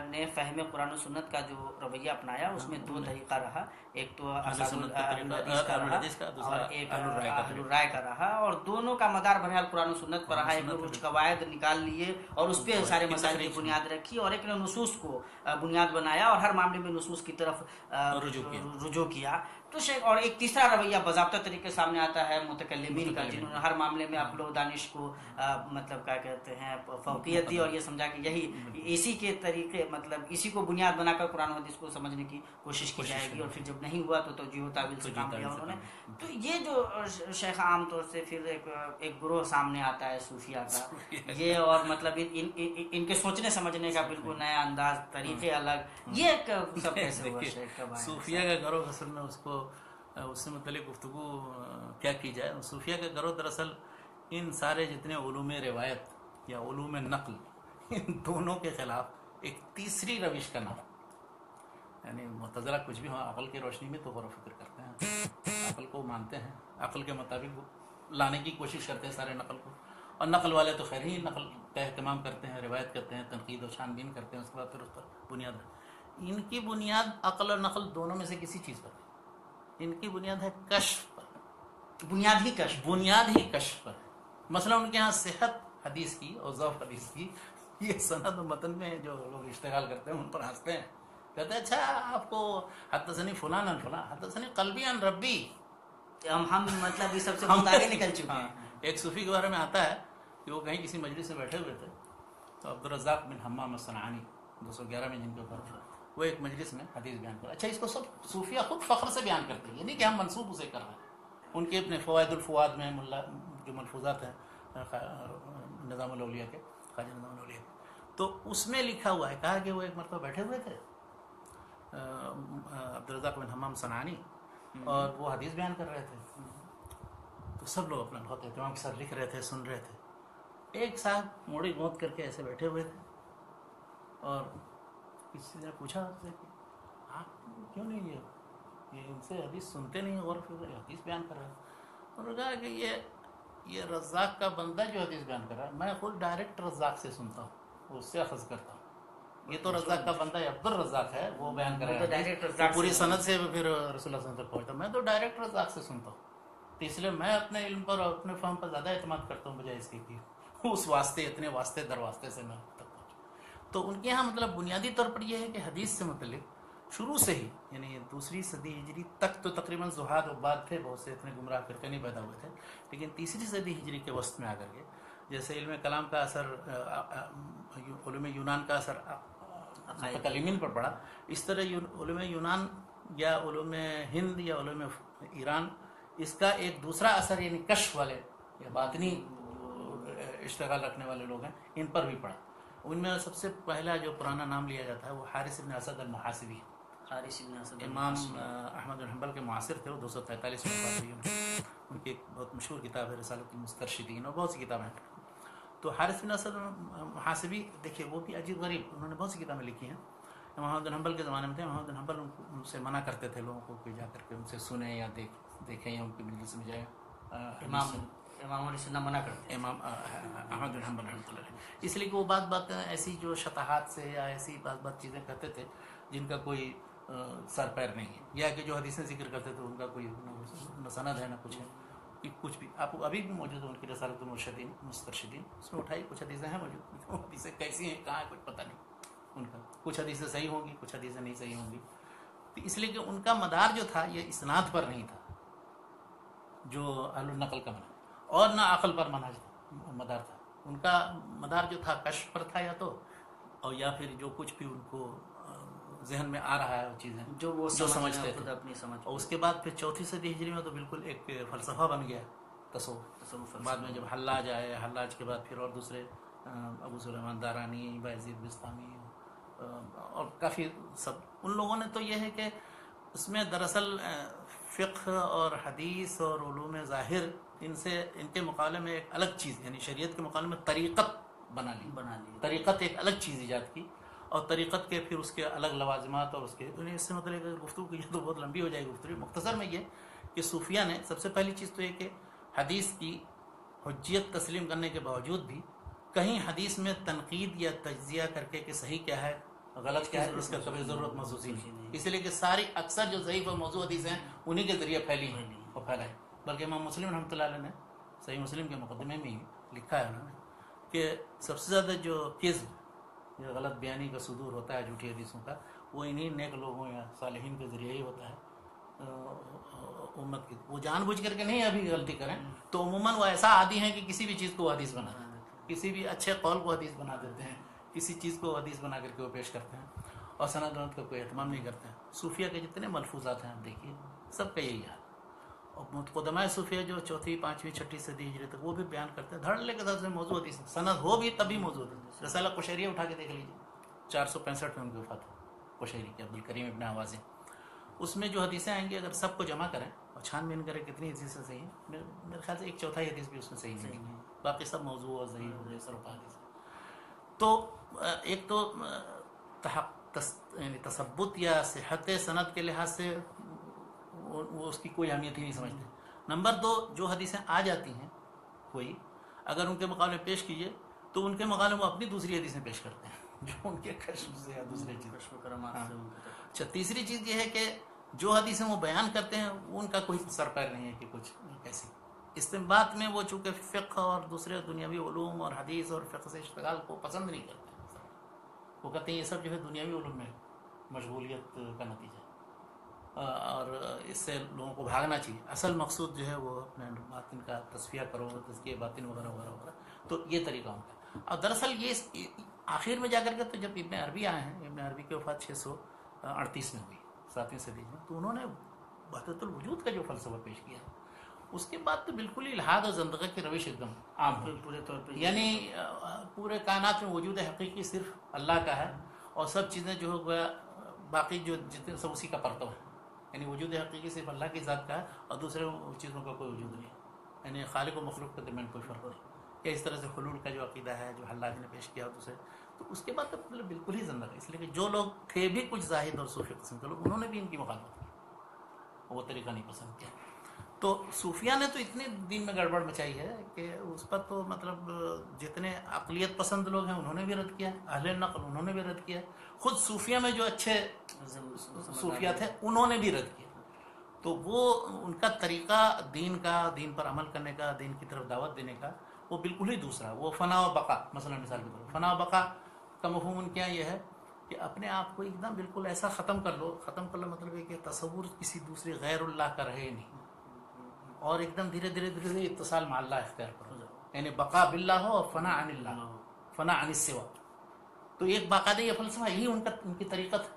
نے فہم قرآن و سنت کا جو رویہ اپنایا اس میں دو طریقہ رہا، ایک تو اصحاب الحدیث کا رہا اور ایک اہل الرائے کا رہا، اور دونوں کا مدار بہرحال قرآن و سنت پر رہا۔ ایک نے کچھ قواعد نکال لیے اور اس پہ سارے مسائل کی بنیاد رکھی، اور ایک نے نصوص کو بنیاد بنایا اور ہر معاملے میں نصوص کی طرف رجوع کیا۔ تو شیخ اور ایک تیسرا رویہ باضابطہ طریقے سامنے آتا ہے متکلمین کا، جنہوں نے ہر معاملے میں عقل و دانش کو مطلب کیا کہتے ہیں فوقیت دی، اور یہ سمجھا کہ یہی اسی کے طریقے مطلب اسی کو بنیاد بنا کر قرآن و حدیث کو سمجھنے کی کوشش کی جائے گی، اور پھر جب نہیں ہوا تو توجیہ و تعویل سے کام لیا انہوں نے۔ تو یہ جو شیخ عام طور سے پھر ایک گروہ سامنے آتا ہے صوفیہ کا، یہ اور مطلب ان کے سوچنے سمجھنے کا بالکل نیا انداز، طریقے الگ، یہ سب کیسے ہوا شیخ کا؟ صوفیہ کا گروہ اصل میں اس سے متعلق گفتگو کیا کی جائے؟ صوفیہ کا گروہ دراصل ان سارے جتنے علوم روایت یا علوم نقل ان دونوں کے خلاف ایک تیسری روش کا نام، یعنی معتزلہ کچھ بھی ہو عقل کی روشنی میں تو غور و فکر کرتے ہیں، عقل کو مانتے ہیں، عقل کے مطابق لانے کی کوشش کرتے ہیں سارے نقل کو، اور نقل والے تو خیر ہی نقل کا اہتمام کرتے ہیں، روایت کرتے ہیں، تنقید و چھان بین کرتے ہیں، اس کے بعد پھر اس پر بنیاد ہے۔ ان کی بنیاد عقل اور نقل دونوں میں سے کسی چیز پر ہے، ان کی بنیاد ہے کشف پر، بنیاد ہی کشف پر ہے۔ مثلا ان کے ہاں صحت حدیث کی اور ضعف حدیث کی یہ سند و متن میں جو لوگ اشتغال کرتے ہیں ان پر ہنستے ہیں، کہتے ہیں اچھا آپ کو حدثنی فلان عن فلان، حدثنی قلبی عن ربی، ہم مطلب یہ سب سے بہت آگے نکل چکے ہیں۔ ایک صوفی کے بارے میں آتا ہے کہ وہ کہیں کسی مجلس میں بیٹھے ہوئے تھے، تو عبدالرزاق بن حمام الصنعانی 211 میں جن کے اوپر وہ ایک مجلس میں حدیث بیان کر، اچھا اس کو سب صوفیہ خود فخر سے بیان کرتے ہیں، یعنی کہ ہم منسوب اسے کر رہے ہیں، ان کے اپنے فوائد الفواد میں جو ملفوظات ہیں نظام الاولیاء کے، خواجہ نظام الاولیاء کے، تو اس میں لکھا ہوا ہے، کہا کہ وہ ایک مرتبہ بیٹھے ہوئے تھے عبدالرزاق بن حمام صنعانی، اور وہ حدیث بیان کر رہے تھے، تو سب لوگ اپنا بہت اہتمام کے ساتھ لکھ رہے تھے، سن رہے تھے۔ ایک صاحب موڑی گونت کر کے ایسے بیٹھے ہوئے تھے، اور کسی نے پوچھا اس سے کہ آپ کیوں نہیں یہ ان سے حدیث سنتے نہیں، غور فکر حدیث بیان کر رہے ہیں؟ انہوں نے کہا کہ یہ رزاق کا بندہ جو حدیث بیان کر رہا ہے، میں خود ڈائریکٹ رزاق سے سنتا ہوں، اس سے اخذ کرتا ہوں، یہ تو رزاق کا بندہ ہے، عبد الرزاق ہے، وہ بیان کر رہا ہے پوری سند سے پھر رسول اللہ صلی اللہ علیہ وسلم تک پہنچتا، میں تو ڈائریکٹ رزاق سے سنتا ہوں، تو اس لیے میں اپنے علم پر اور اپنے فہم پر زیادہ اعتماد کرتا ہوں بجائے اس کے کہ اس واسطے اتنے واسطے در واسطے سے میں تک پہنچا۔ تو ان کے یہاں مطلب بنیادی طور پر یہ ہے کہ حدیث سے متعلق شروع سے ہی، یعنی دوسری صدی ہجری تک تو تقریباً زہاد و بعد تھے، بہت سے اتنے گمراہ فرقے نہیں پیدا ہوئے تھے، لیکن تیسری صدی ہجری کے وسط میں آ کر کے جیسے علم کلام کا اثر، علوم یونان کا اثر متکلمین پر پڑا، اس طرح علوم یونان یا علوم ہند یا علوم ایران، اس کا ایک دوسرا اثر یعنی کشف والے یا باطنی اشتغال رکھنے والے لوگ ہیں، ان پر بھی پڑا۔ ان میں سب سے پہلا جو پرانا نام لیا جاتا ہے وہ حارث بن اسد المحاسبی، امام احمد بن حنبل کے معاصر تھے، وہ 243 میں وفات ہوئی، ان کی ایک بہت مشہور کتاب ہے رسالۃ المسترشدین، اور بہت سی کتابیں ہیں۔ تو حارث بن اسد المحاسبی دیکھیے وہ بھی عجیب غریب، انہوں نے بہت سی کتابیں لکھی ہیں، محمد بن حنبل کے زمانے میں تھے، محمد بن حنبل ان سے منع کرتے تھے لوگوں کو کہ جا کر کے ان سے سنیں یا دیکھیں یا ان کی مجلس میں جائیں، امام علیہ السلام منع کرتے، امام احمد بن حنبل رحمۃ اللہ علیہ، اس لیے کہ وہ بات ایسی جو شطحات سے یا ایسی بات چیزیں کہتے تھے جن کا کوئی سر پیر نہیں ہے، یا کہ جو حدیثیں ذکر کرتے تھے ان کا کوئی نہ سند ہے نہ کچھ ہے، کچھ بھی. آپ ابھی بھی موجود ہے ان کی رسالۃ المرشدین مسترشدین، اس میں اٹھائی کچھ حدیثیں ہیں موجود. حدیثیں کیسی ہیں کہاں ہے کچھ پتہ نہیں ان کا. کچھ حدیثیں صحیح ہوں گی، کچھ حدیثیں نہیں صحیح ہوں گی. تو اس لیے کہ ان کا مدار جو تھا یہ اسناد پر نہیں تھا جو اہل النقل کا منہج، اور نہ عقل پر مدار تھا. ان کا مدار جو تھا کشف پر تھا یا تو، اور یا پھر جو کچھ بھی ان کو ذہن میں آ رہا ہے وہ چیزیں جو وہ سمجھتے تھے. اپنی سمجھ. اور اس کے بعد پھر 4 صدی ہجری میں تو بالکل ایک فلسفہ بن گیا تصوف. بعد میں جب حلاج آئے، حلاج کے بعد پھر اور دوسرے ابو سلیمان دارانی، بایزید بستامی اور کافی سب، ان لوگوں نے تو یہ ہے کہ اس میں دراصل فقہ اور حدیث اور علوم ظاہر ان کے مقابلے میں ایک الگ چیز، یعنی شریعت کے مقابلے میں طریقت بنا لی. طریقت ایک الگ چیز ایجاد کی، اور طریقت کے پھر اس کے الگ لوازمات، اور اس کے اس سے مطلب گفتگو کی تو بہت لمبی ہو جائے گی گفتگو. مختصر میں یہ کہ صوفیہ نے سب سے پہلی چیز تو یہ کہ حدیث کی حجیت تسلیم کرنے کے باوجود بھی کہیں حدیث میں تنقید یا تجزیہ کر کے کہ صحیح کیا ہے غلط کیا ہے اس کا کبھی ضرورت محسوس ہی نہیں. اس لیے کہ ساری اکثر جو ضعیف اور موضوع حدیث ہیں انہی کے ذریعے پھیلی ہیں اور پھیلائی. بلکہ امام مسلم رحمۃ اللہ علیہ نے صحیح مسلم کے مقدمے میں ہی لکھا ہے انہوں نے کہ سب سے زیادہ جو کذب یا غلط بیانی کا صدور ہوتا ہے جھوٹی حدیثوں کا، وہ انہی نیک لوگوں یا صالحین کے ذریعے ہی ہوتا ہے. امت کی وہ جان بوجھ کر کے نہیں ابھی غلطی کریں تو عموماً وہ ایسا عادی ہیں کہ کسی بھی چیز کو حدیث بنا دیتے ہیں، کسی بھی اچھے قول کو حدیث بنا دیتے ہیں، کسی چیز کو حدیث بنا کر کے وہ پیش کرتے ہیں، اور سند ونت کا کوئی اہتمام نہیں کرتے ہیں. صوفیہ کے جتنے ملفوظات ہیں آپ دیکھیے سب کا یہی ہے. اور قدماء صوفیہ جو 4، 5، 6 صدی ہجری تک وہ بھی بیان کرتے ہیں دھڑلے کے ساتھ میں موضوع حدیث سند ہو بھی تبھی موضوع حدیث. رسالہ قشیریہ اٹھا کے دیکھ لیجیے، 465 میں ان کی وفات ہے قشیری کے، عبدالکریم ابن حوازن. اس میں جو حدیثیں آئیں گی اگر سب کو جمع کریں اور چھان بین کریں کتنی حدیثیں صحیح ہیں، میرے خیال سے 1/4 حدیث بھی اس میں صحیح نہیں ہے، باقی سب موضوع اور ضعیف ہو گئے سرپا حدیث. تو ایک تو یعنی تثبت یا صحت سند کے لحاظ سے وہ اس کی کوئی اہمیت ہی نہیں سمجھتے. نمبر 2، جو حدیثیں آ جاتی ہیں کوئی اگر ان کے مقابلے پیش کیجیے تو ان کے مقابلے وہ اپنی دوسری حدیثیں پیش کرتے ہیں جو ان کے کشف سے یا دوسرے چیز. اچھا، تیسری چیز یہ ہے کہ جو حدیثیں وہ بیان کرتے ہیں ان کا کوئی سر پیر نہیں ہے کہ کچھ ایسی استنباط میں وہ چونکہ فقہ اور دوسرے دنیاوی علوم اور حدیث اور فقہ سے اشتغال کو پسند نہیں کرتے ہیں. وہ کہتے ہیں یہ سب جو ہے دنیاوی علوم میں مشغولیت کا نتیجہ ہے اور اس سے لوگوں کو بھاگنا چاہیے. اصل مقصود جو ہے وہ اپنے باطن کا تصفیہ کرو، تزکیہ باطن وغیرہ وغیرہ وغیرہ. تو یہ طریقہ ان کا. اور دراصل یہ آخر میں جا کر کے تو جب ابن عربی آئے ہیں، ابن عربی کی وفات 638 میں ہوئی 7ویں صدی میں، تو انہوں نے وحدت الوجود کا جو فلسفہ پیش کیا اس کے بعد تو بالکل ہی الحاد اور زندقہ کی روش ایک دم عام ہے پورے طور پہ. یعنی پورے کائنات میں وجود حقیقی صرف اللہ کا ہے اور سب چیزیں جو ہے باقی جو جتنے سب اسی کا پرتو ہے. یعنی وجود حقیقی صرف اللہ کی ذات کا ہے اور دوسرے چیزوں کا کوئی وجود نہیں. یعنی خالق و مخلوق کے درمیان کوئی فرق نہیں. یا اس طرح سے حلول کا جو عقیدہ ہے جو حلاج نے پیش کیا دوسرے، تو اس کے بعد تو مطلب بالکل ہی زندہ ہے. اس لیے کہ جو لوگ تھے بھی کچھ زاہد اور صوفی قسم کے لوگ، انہوں نے بھی ان کی مخالفت کی، وہ طریقہ نہیں پسند کیا. تو صوفیہ نے تو اتنی دین میں گڑبڑ مچائی ہے کہ اس پر تو مطلب جتنے عقلیت پسند لوگ ہیں انہوں نے بھی رد کیا، اہل نقل انہوں نے بھی رد کیا، خود صوفیہ میں جو اچھے صوفیہ تھے انہوں نے بھی رد کیا. تو وہ ان کا طریقہ دین کا، دین پر عمل کرنے کا، دین کی طرف دعوت دینے کا وہ بالکل ہی دوسرا. وہ فنا و بقا، مثلا مثال کے طور پر فنا و بقا کا مفہوم ان کیا یہ ہے کہ اپنے آپ کو ایک دم بالکل ایسا ختم کر لو مطلب ہے کہ تصور کسی دوسرے غیر اللہ کا رہے نہیں، اور ایک دم دھیرے دھیرے دھیرے اتصال مع اللہ اختیار کرو. یعنی بقا باللہ ہو اور فنا عن اللہ، فنا عن السوا. تو ایک باقاعدہ یہ فلسفہ یہی ان کی طریقت.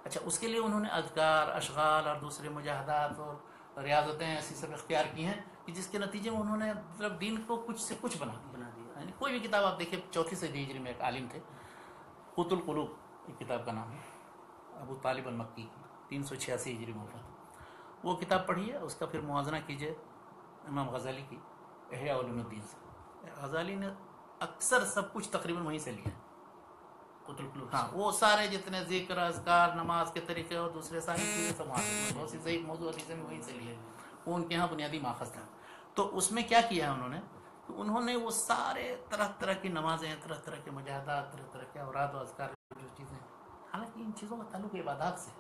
اچھا، اس کے لیے انہوں نے اذکار، اشغال اور دوسرے مجاہدات اور ریاضتیں ایسی سب اختیار کی ہیں کہ جس کے نتیجے میں انہوں نے مطلب دین کو کچھ سے کچھ بنا دیا. یعنی کوئی بھی کتاب آپ دیکھیں، 4 صدی ہجری میں ایک عالم تھے قوت القلوب، ایک کتاب کا نام ہے، ابو طالب المکی، 386 ہجری میں وفات. وہ کتاب پڑھیے، اس کا پھر موازنہ کیجئے امام غزالی کی احیاء علوم الدین سے. غزالی نے اکثر سب کچھ تقریباً وہیں سے لیا. ہاں، وہ سارے جتنے ذکر، اذکار، نماز کے طریقے اور دوسرے ساری چیزیں سب وہاں سے، بہت سی ضعیف موضوع حدیثیں بھی وہیں سے لیے. وہ ان کے یہاں بنیادی ماخذ تھا. تو اس میں کیا کیا ہے انہوں نے وہ سارے طرح کی نمازیں، طرح کے مجاہدات، طرح کے اوراد و اذکار جو چیزیں، حالانکہ ان چیزوں کا تعلق عبادات سے،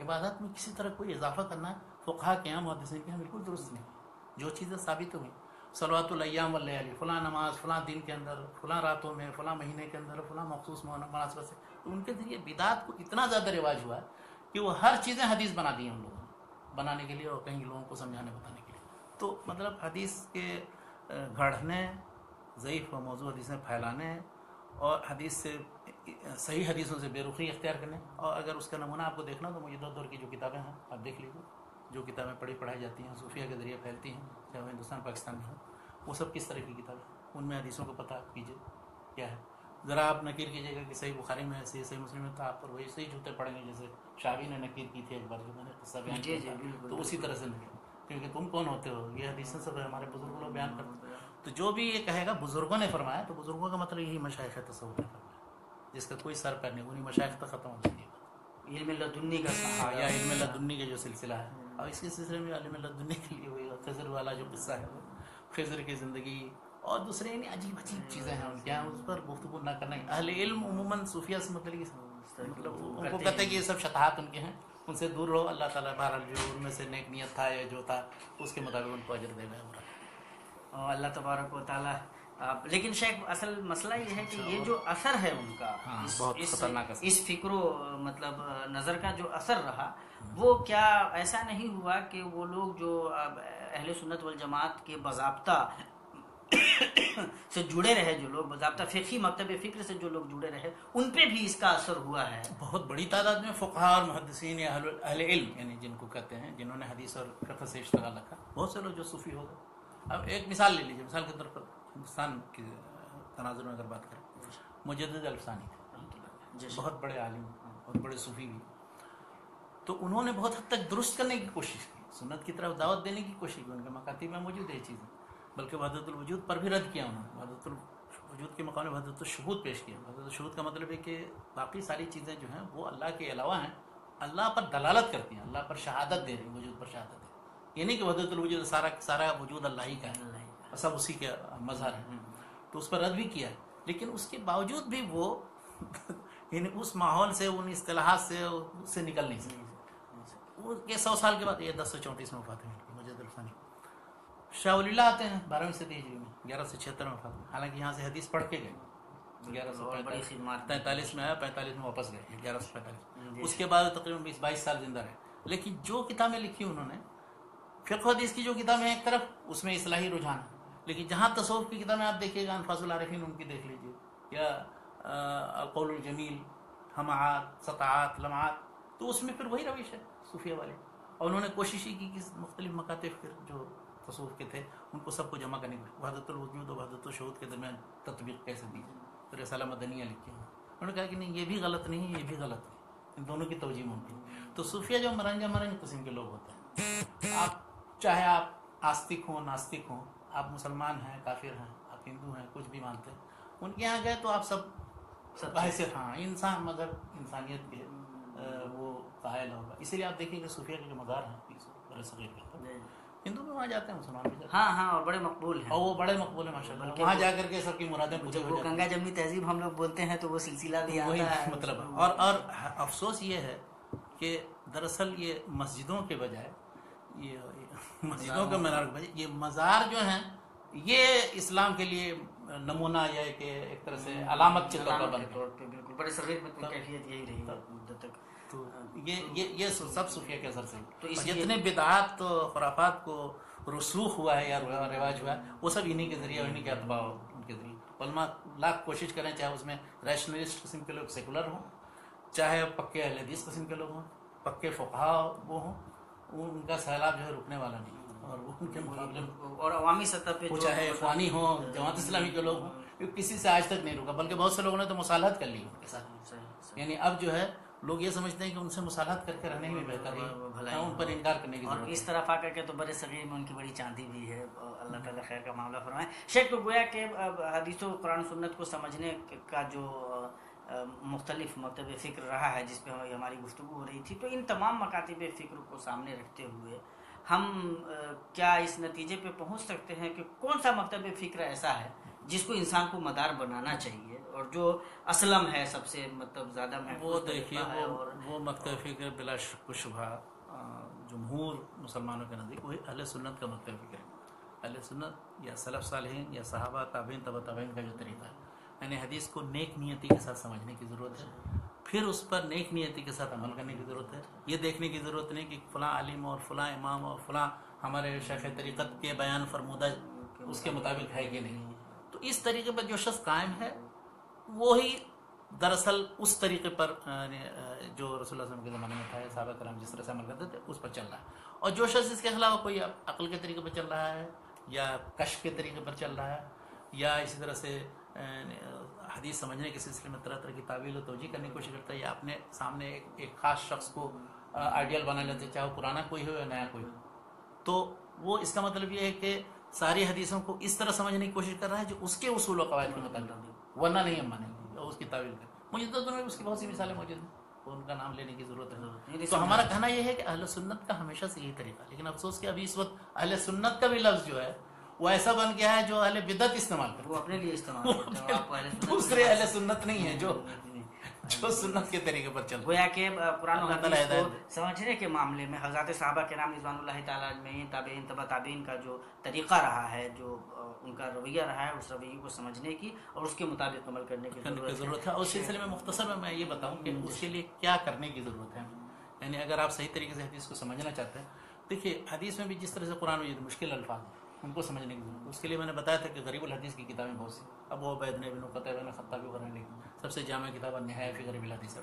عبادت میں کسی طرح کوئی اضافہ کرنا فقہا کے یہاں محدثین کے یہاں بالکل درست نہیں. جو چیزیں ثابت ہوئی صلوات الایام واللیالی، فلاں نماز فلاں دن کے اندر، فلاں راتوں میں، فلاں مہینے کے اندر، فلاں مخصوص مناسبت سے، تو ان کے ذریعے بدعت کو اتنا زیادہ رواج ہوا ہے کہ وہ ہر چیزیں حدیث بنا دی ہیں ان لوگوں نے بنانے کے لیے اور کہیں لوگوں کو سمجھانے بتانے کے لیے. تو مطلب حدیث کے گھڑنے، ضعیف و موضوع حدیثیں پھیلانے اور حدیث سے صحیح حدیثوں سے بے رخی اختیار کرنے. اور اگر اس کا نمونہ آپ کو دیکھنا تو مجدد دور کی جو کتابیں ہیں آپ دیکھ لیجیے، جو کتابیں پڑھائی جاتی ہیں صوفیہ کے ذریعے پھیلتی ہیں، چاہے وہ ہندوستان پاکستان میں ہوں، وہ سب کس طرح کی کتابیں، ان میں حدیثوں کو پتہ کیجیے کیا ہے. ذرا آپ نکیر کیجیے گا کہ صحیح بخاری میں ایسی، صحیح مسلم میں تو آپ پر وہی صحیح جوتے پڑیں گے جیسے شاوی نے نکیر کی تھی ایک بار جو میں نے قصہ بیان کیا تھا، تو اسی طرح سے نکیر. کیونکہ تم کون ہوتے ہو، یہ حدیثیں سب ہمارے بزرگ لوگ بیان کرتے ہیں. تو جو بھی یہ کہے گا بزرگوں نے فرمایا، تو بزرگوں کا مطلب یہی مشائخ تصوف نے فرمایا، جس کا کوئی سر پیر نہیں، انہیں مشائخ تک ختم ہو جائے گی. علم لدنی کا یا علم لدنی کے جو سلسلہ ہے، اور اس کے سلسلے میں علم لدنی کے لیے وہی خضر والا جو قصہ ہے، خضر کی زندگی اور دوسرے یعنی عجیب چیزیں ہیں ان کے یہاں، اس پر گفتگو نہ کرنا. اہل علم عموماً صوفیہ سے مطلب ان کو کہتے ہیں کہ یہ سب شطحات ان کے ہیں، ان سے دور رہو. اللہ تعالیٰ بہرحال جو ان میں سے نیک نیت تھا یا جو تھا اس کے مطابق ان کو اجر دے گا. اور اللہ تبارک و تعالیٰ. لیکن شیخ اصل مسئلہ یہ ہے کہ یہ جو اثر ہے ان کا، بہت خطرناک اثر، اس فکر و مطلب نظر کا جو اثر رہا، وہ کیا ایسا نہیں ہوا کہ وہ لوگ جو اہل سنت والجماعت کے باضابطہ سے جڑے رہے، جو لوگ باضابطہ فقہی مکتب فکر سے جو لوگ جڑے رہے، ان پہ بھی اس کا اثر ہوا ہے؟ بہت بڑی تعداد میں فقہاء اور محدثین یا اہل علم یعنی جن کو کہتے ہیں، جنہوں نے حدیث اور فقہ سے اشتغال رکھا، بہت سے لوگ جو صوفی ہو گئے. اب ایک مثال لے لیجیے، مثال کے طور پر ہندوستان کے تناظر میں اگر بات کریں، مجدد الفسانی تھے، بہت بڑے عالم، بہت بڑے صوفی بھی. تو انہوں نے بہت حد تک درست کرنے کی کوشش کی، سنت کی طرف دعوت دینے کی کوشش کی، ان کے مکاتب میں موجود ہے یہ چیزیں. بلکہ وحدت الوجود پر بھی رد کیا انہوں نے، وحدت الوجود کے مقام میں وحدت الشہود پیش کیا. وحدت الشہود کا مطلب ہے کہ باقی ساری چیزیں جو ہیں وہ اللہ کے علاوہ ہیں، اللہ پر دلالت کرتی ہیں، اللہ پر شہادت دے رہی ہیں، وجود پر شہادت دے رہی ہیں. یہ نہیں کہ وحدت الوجود سارا وجود اللہ ہی کا ہے، سب اسی کے مظہر ہے. تو اس پر رد بھی کیا. لیکن اس کے باوجود بھی وہ یعنی اس ماحول سے، ان اصطلاحات سے نکل نہیں سکے. وہ 100 سال کے بعد، یہ 1034 میں وفات ہوئی مجدد الفسانی. شاہ ولی اللہ آتے ہیں 12ویں صدی ہجری میں، 1176 میں وفات ہوئی. حالانکہ یہاں سے حدیث پڑھ کے گئے، 1143 میں آیا، 45 میں واپس گئے، 1145. اس کے بعد تقریباً 20-22 سال زندہ رہے. لیکن جو کتابیں لکھی انہوں نے، فقہ حدیث کی جو کتابیں ایک طرف، اس میں اصلاحی رجحان ہے. لیکن جہاں تصوف کی کتابیں آپ دیکھیے گا، انفاس العارفین ان کی دیکھ لیجیے، یا القول الجمیل، ہمعات، سطعات، لمعات، تو اس میں پھر وہی روش ہے صوفیہ والے. اور انہوں نے کوشش ہی کی کہ مختلف مکاتب پھر جو تصوف کے تھے ان کو سب کو جمع کرنے کی، وحدت الوجود اور وحدت الشہود کے درمیان تطبیق کیسے دی جائے. پھر رسالہ مدنیہ لکھی انہوں نے کہا کہ نہیں، یہ بھی غلط نہیں ہے، یہ بھی غلط ہے، ان دونوں کی توجیہ ممکن. تو صوفیہ جو مرنج قسم کے لوگ ہوتے ہیں، آپ چاہے آپ آستک ہوں، ناستک ہوں، آپ مسلمان ہیں، کافر ہیں، آپ ہندو ہیں، کچھ بھی مانتے ہیں، ان کے یہاں گئے تو آپ سب حیثیت، ہاں انسان، مگر انسانیت کے وہ قائل ہوگا. اسی لیے آپ دیکھیں کہ صوفیہ کے جو مزار ہیں بڑے صغیر کے اندر، ہندو بھی وہاں جاتے ہیں، مسلمان بھی جاتے ہیں. ہاں، اور بڑے مقبول ہیں، اور وہ بڑے مقبول ہیں ماشاء اللہ. وہاں جا کر کے سب کی مرادیں پوری ہو جاتی ہیں. گنگا جمنی تہذیب ہم لوگ بولتے ہیں، تو وہ سلسلہ بھی آتا ہے مطلب. اور افسوس یہ ہے کہ دراصل یہ مسجدوں کے بجائے، یہ مسجدوں کے مینار کے بجائے یہ مزار جو ہیں، یہ اسلام کے لیے نمونہ یا کہ ایک طرح سے علامت کے طور پر بالکل بڑے صغیر میں تو کیفیت یہی رہی مدت تک. تو یہ سب صوفیہ کے اثر سے، تو جتنے بدعات خرافات کو رسوخ ہوا ہے یا رواج ہوا ہے، وہ سب انہی کے ذریعے، انہی کے اتباع ان کے ذریعے. علماء لاکھ کوشش کریں، چاہے اس میں ریشنلسٹ قسم کے لوگ سیکولر ہوں، چاہے پکے اہل حدیث قسم کے لوگ ہوں، پکے فقہاء وہ ہوں، ان کا سیلاب جو ہے رکنے والا نہیں. اور وہ ان کے مقابلے میں، اور عوامی سطح پہ چاہے اخوانی ہوں، جماعت اسلامی کے لوگ ہوں، کسی سے آج تک نہیں رکا. بلکہ بہت سے لوگوں نے تو مصالحت کر لی ان کے ساتھ. یعنی اب جو ہے لوگ یہ سمجھتے ہیں کہ ان سے مصالحت کر کے رہنے میں بہتر ہے، ان پر انکار کرنے کی ضرورت ہے. اور اس طرف آ کر کے تو بڑے صغیر میں ان کی بڑی چاندی بھی ہے. اللہ تعالیٰ خیر کا معاملہ فرمائے. شیخ تو گویا کہ حدیث و قرآن سنت کو سمجھنے کا جو مختلف مکتب فکر رہا ہے جس پہ ہماری گفتگو ہو رہی تھی، تو ان تمام مکاتب فکر کو سامنے رکھتے ہوئے ہم کیا اس نتیجے پہ پہنچ سکتے ہیں کہ کون سا مکتب فکر ایسا ہے جس کو انسان کو مدار بنانا چاہیے اور جو اسلم ہے سب سے مطلب زیادہ وہ دیکھیے وہ مکتب فکر بلا شک و شبہ جمہور مسلمانوں کے نزدیک وہی اہل سنت کا مکتب فکر ہے. اہل سنت یا سلف صالحین یا صحابہ تابعین تبع تابعین کا جو طریقہ ہے، یعنی حدیث کو نیک نیتی کے ساتھ سمجھنے کی ضرورت ہے، پھر اس پر نیک نیتی کے ساتھ عمل کرنے کی ضرورت ہے. یہ دیکھنے کی ضرورت نہیں کہ فلاں عالم اور فلاں امام اور فلاں ہمارے شیخ طریقت کے بیان فرمودہ اس کے مطابق ہے کہ نہیں. تو اس طریقے پر جو شخص قائم ہے وہی دراصل اس طریقے پر جو رسول اللہ صلی اللہ علیہ وسلم کے زمانے میں تھا، صحابہ کرام جس طرح سے عمل کرتے تھے اس پر چل رہا ہے. اور جو شخص اس کے خلاف کوئی عقل کے طریقے پر چل رہا ہے یا کشف کے طریقے پر چل رہا ہے یا اسی طرح سے حدیث سمجھنے کے سلسلے میں طرح طرح کی تعویل و توجیہ کرنے کی کوشش کرتا ہے یا اپنے سامنے ایک خاص شخص کو آئیڈیل بنا لیتے، چاہے وہ پرانا کوئی ہو یا نیا کوئی ہو، تو وہ اس کا مطلب یہ ہے کہ ساری حدیثوں کو اس طرح سمجھنے کی کوشش کر رہا ہے جو اس کے اصول و قواعد کے مطابق، ورنہ نہیں ہم مانیں گے اور اس کی تعویل کریں. مجددوں میں اس کی بہت سی مثالیں موجود ہیں، ان کا نام لینے کی ضرورت ہے. تو ہمارا کہنا یہ ہے کہ اہل سنت کا ہمیشہ سے یہی طریقہ ہے، لیکن افسوس کہ ابھی اس وقت اہل سنت کا بھی لفظ جو ہے وہ ایسا بن گیا ہے جو اہل بدعت استعمال کرتے ہیں، وہ اپنے لیے استعمال کرتے ہیں، دوسرے اہل سنت نہیں ہے جو سنت کے طریقے پر چلتے ہیں. گویا کہ قرآن و حدیث کو سمجھنے کے معاملے میں حضرات صحابہ کے نام رضوان اللہ تعالیٰ اجمعین، تابعین تبع تابعین کا جو طریقہ رہا ہے، جو ان کا رویہ رہا ہے، اس رویے کو سمجھنے کی اور اس کے مطابق عمل کرنے کی ضرورت ہے. اور اس سلسلے میں مختصر میں یہ بتاؤں کہ اس کے لیے کیا کرنے کی ضرورت ہے. یعنی اگر آپ صحیح طریقے سے حدیث کو سمجھنا چاہتے ہیں، دیکھیے حدیث میں بھی جس طرح سے قرآن میں مشکل الفاظ ہیں ان کو سمجھنے کی ضرورت ہے. اس کے لیے میں نے بتایا تھا کہ غریب الحدیث کی کتابیں بہت سی، ابو عبید نے ابن قتیبہ نے خطابی وغیرہ نے لکھی، سب سے جامع کتاب النہایہ فی غریب الحدیث.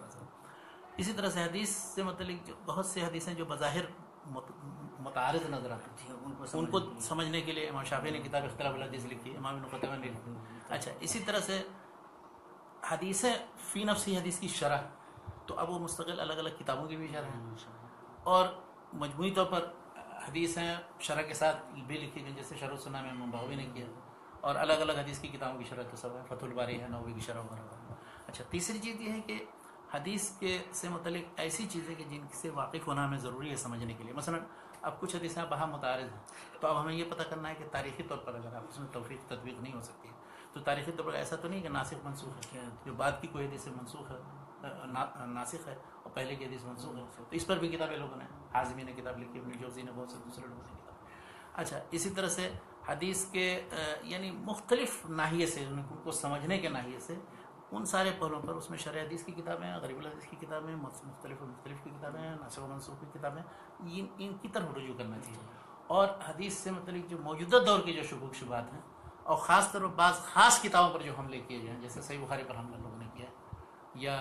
اسی طرح سے حدیث سے متعلق بہت سی حدیثیں جو بظاہر متعارض نظر آتی ہیں ان کو سمجھنے کے لیے امام شافعی نے کتاب اختلاف الحدیث لکھی، امام ابن قتیبہ نے لکھی. اچھا، اسی طرح سے حدیثیں فی نفسی حدیث کی شرح، تو اب وہ مستقل الگ الگ کتابوں کی بھی شرح ہیں، اور مجموعی طور پر حدیثیں شرح کے ساتھ بھی لکھی گئی، جیسے شرح السنہ میں امام بغوی نے کیا، اور الگ الگ حدیث کی کتابوں کی شرح تو سب ہے، فتح الباری ہے، نووی کی شرح وغیرہ. اچھا، تیسری چیز یہ ہے کہ حدیث کے سے متعلق ایسی چیزیں کہ جن سے واقف ہونا ہمیں ضروری ہے سمجھنے کے لیے. مثلا اب کچھ حدیثیں باہم متعارض ہیں، تو اب ہمیں یہ پتہ کرنا ہے کہ تاریخی طور پر اگر آپ اس میں توفیق تطبیق نہیں ہو سکتی تو تاریخی طور پر ایسا تو نہیں کہ ناسخ منسوخ ہے، جو بعد کی کوئی حدیث منسوخ ہے ناسخ ہے اور پہلے کی حدیث منسوخ ہے، تو اس پر بھی کتابیں لوگوں نے، حازمی نے کتاب لکھی، ابن جوزی نے، بہت سے دوسرے لوگوں نے کتاب. اچھا، اسی طرح سے حدیث کے یعنی مختلف ناحیے سے ان کو سمجھنے کے ناحیے سے ان سارے پہلوؤں پر اس میں شرح حدیث کی کتابیں، غریب الحدیث کی کتابیں، مختلف کی کتابیں، ناسخ و منسوخ کی کتابیں، ان کی طرف رجوع کرنا چاہیے. اور حدیث سے متعلق جو موجودہ دور کی جو شکوک شبہات ہیں، اور خاص طور پر بعض خاص کتابوں پر جو حملے کیے جائیں، جیسے صحیح بخاری پر حملہ لوگوں نے کیا یا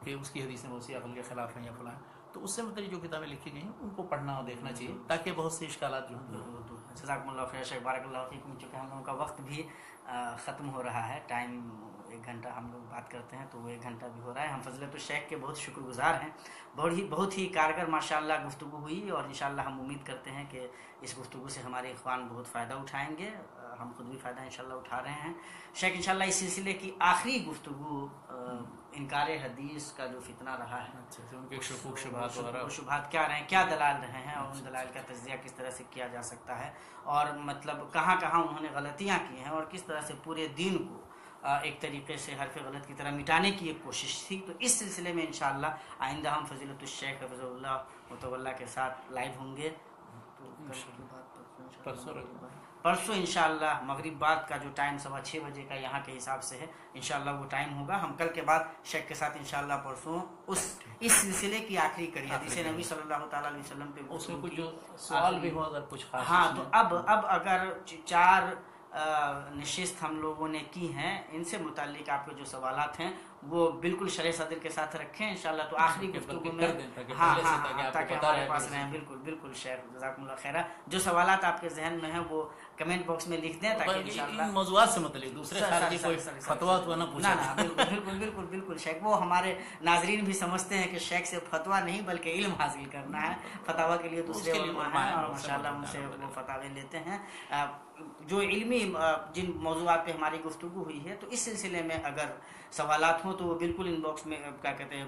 کہ اس کی حدیثیں بہت سی عقل کے خلاف ہیں یا فلاں، تو اس سے متعلق جو کتابیں لکھی گئی ہیں ان کو پڑھنا اور دیکھنا چاہیے تاکہ بہت سے اشکالات جو ہیں. جزاکم اللہ خیر شیخ، بارک اللہ فیکم. چونکہ ہم لوگوں کا وقت بھی ختم ہو رہا ہے، ٹائم 1 گھنٹہ ہم لوگ بات کرتے ہیں تو وہ 1 گھنٹہ بھی ہو رہا ہے. ہم فضیلت الشیخ کے بہت شکر گزار ہیں، بہت ہی کارگر ماشاءاللہ گفتگو ہوئی، اور انشاءاللہ ہم امید کرتے ہیں کہ اس گفتگو سے ہمارے اخوان بہت فائدہ اٹھائیں گے. ہم خود بھی فائدہ انشاءاللہ اٹھا رہے ہیں. شیخ انشاءاللہ اس سلسلے کی آخری گفتگو انکار حدیث کا جو فتنہ رہا ہے، ان کے شکوک شبہات کیا رہے ہیں، کیا دلائل رہے ہیں، اور ان دلائل کا تجزیہ کس طرح سے کیا جا سکتا ہے، اور مطلب کہاں کہاں انہوں نے غلطیاں کی ہیں، اور کس طرح سے پورے دین کو ایک طریقے سے حرف غلط کی طرح مٹانے کی ایک کوشش تھی. تو اس سلسلے میں انشاءاللہ آئندہ ہم فضیلت الشیخ حفظہ اللہ متولہ کے ساتھ لائیو ہوں گے. پرسوں انشاءاللہ مغرب بعد کا جو ٹائم 6:15 بجے کا یہاں کے حساب سے ہے، انشاءاللہ وہ ٹائم ہوگا. ہم کل کے بعد شیخ کے ساتھ انشاءاللہ پرسوں اس سلسلے کی آخری کری حدیث نبی صلی اللہ تعالیٰ علیہ وسلم پہ اس میں کچھ جو سوال بھی ہو اگر کچھ خاص. ہاں، تو اب اگر 4 نشست ہم لوگوں نے کی ہیں، ان سے متعلق آپ کے جو سوالات ہیں وہ بالکل شرح صدر کے ساتھ رکھیں انشاءاللہ. تو آخری گفتگو میں ہاں تاکہ ہمارے پاس رہیں. بالکل شیخ جزاکم اللہ خیر. جو سوالات آپ کے ذہن میں ہیں وہ کمنٹ باکس میں لکھ دیں تاکہ انشاءاللہ موضوعات سے متعلق دوسرے خارجی کوئی فتویٰ تو نہ پوچھیں. بالکل شیخ، وہ ہمارے ناظرین بھی سمجھتے ہیں کہ شیخ سے فتویٰ نہیں بلکہ علم حاصل کرنا ہے. فتاویٰ کے لیے دوسرے علماء ہیں اور ماشاءاللہ ان سے وہ فتاوے لیتے ہیں. جو علمی جن موضوعات پہ ہماری گفتگو ہوئی ہے، تو اس سلسلے میں اگر سوالات ہوں تو وہ بالکل ان باکس میں کیا کہتے ہیں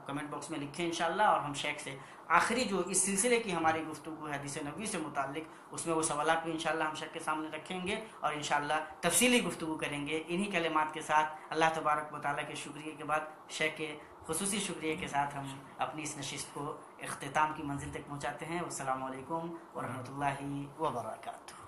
کمنٹ باکس میں لکھیں انشاءاللہ، اور ہم شیخ سے آخری جو اس سلسلے کی ہماری گفتگو ہے حدیث نبوی سے متعلق، اس میں وہ سوالات بھی انشاءاللہ ہم شیخ کے سامنے رکھیں گے اور انشاءاللہ تفصیلی گفتگو کریں گے۔ انہی کلمات کے ساتھ اللہ تبارک و تعالیٰ کے شکریہ کے بعد شیخ کے خصوصی شکریہ کے ساتھ ہم اپنی اس نشست کو اختتام کی منزل تک پہنچاتے ہیں۔ والسلام علیکم ورحمۃ اللہ وبرکاتہ۔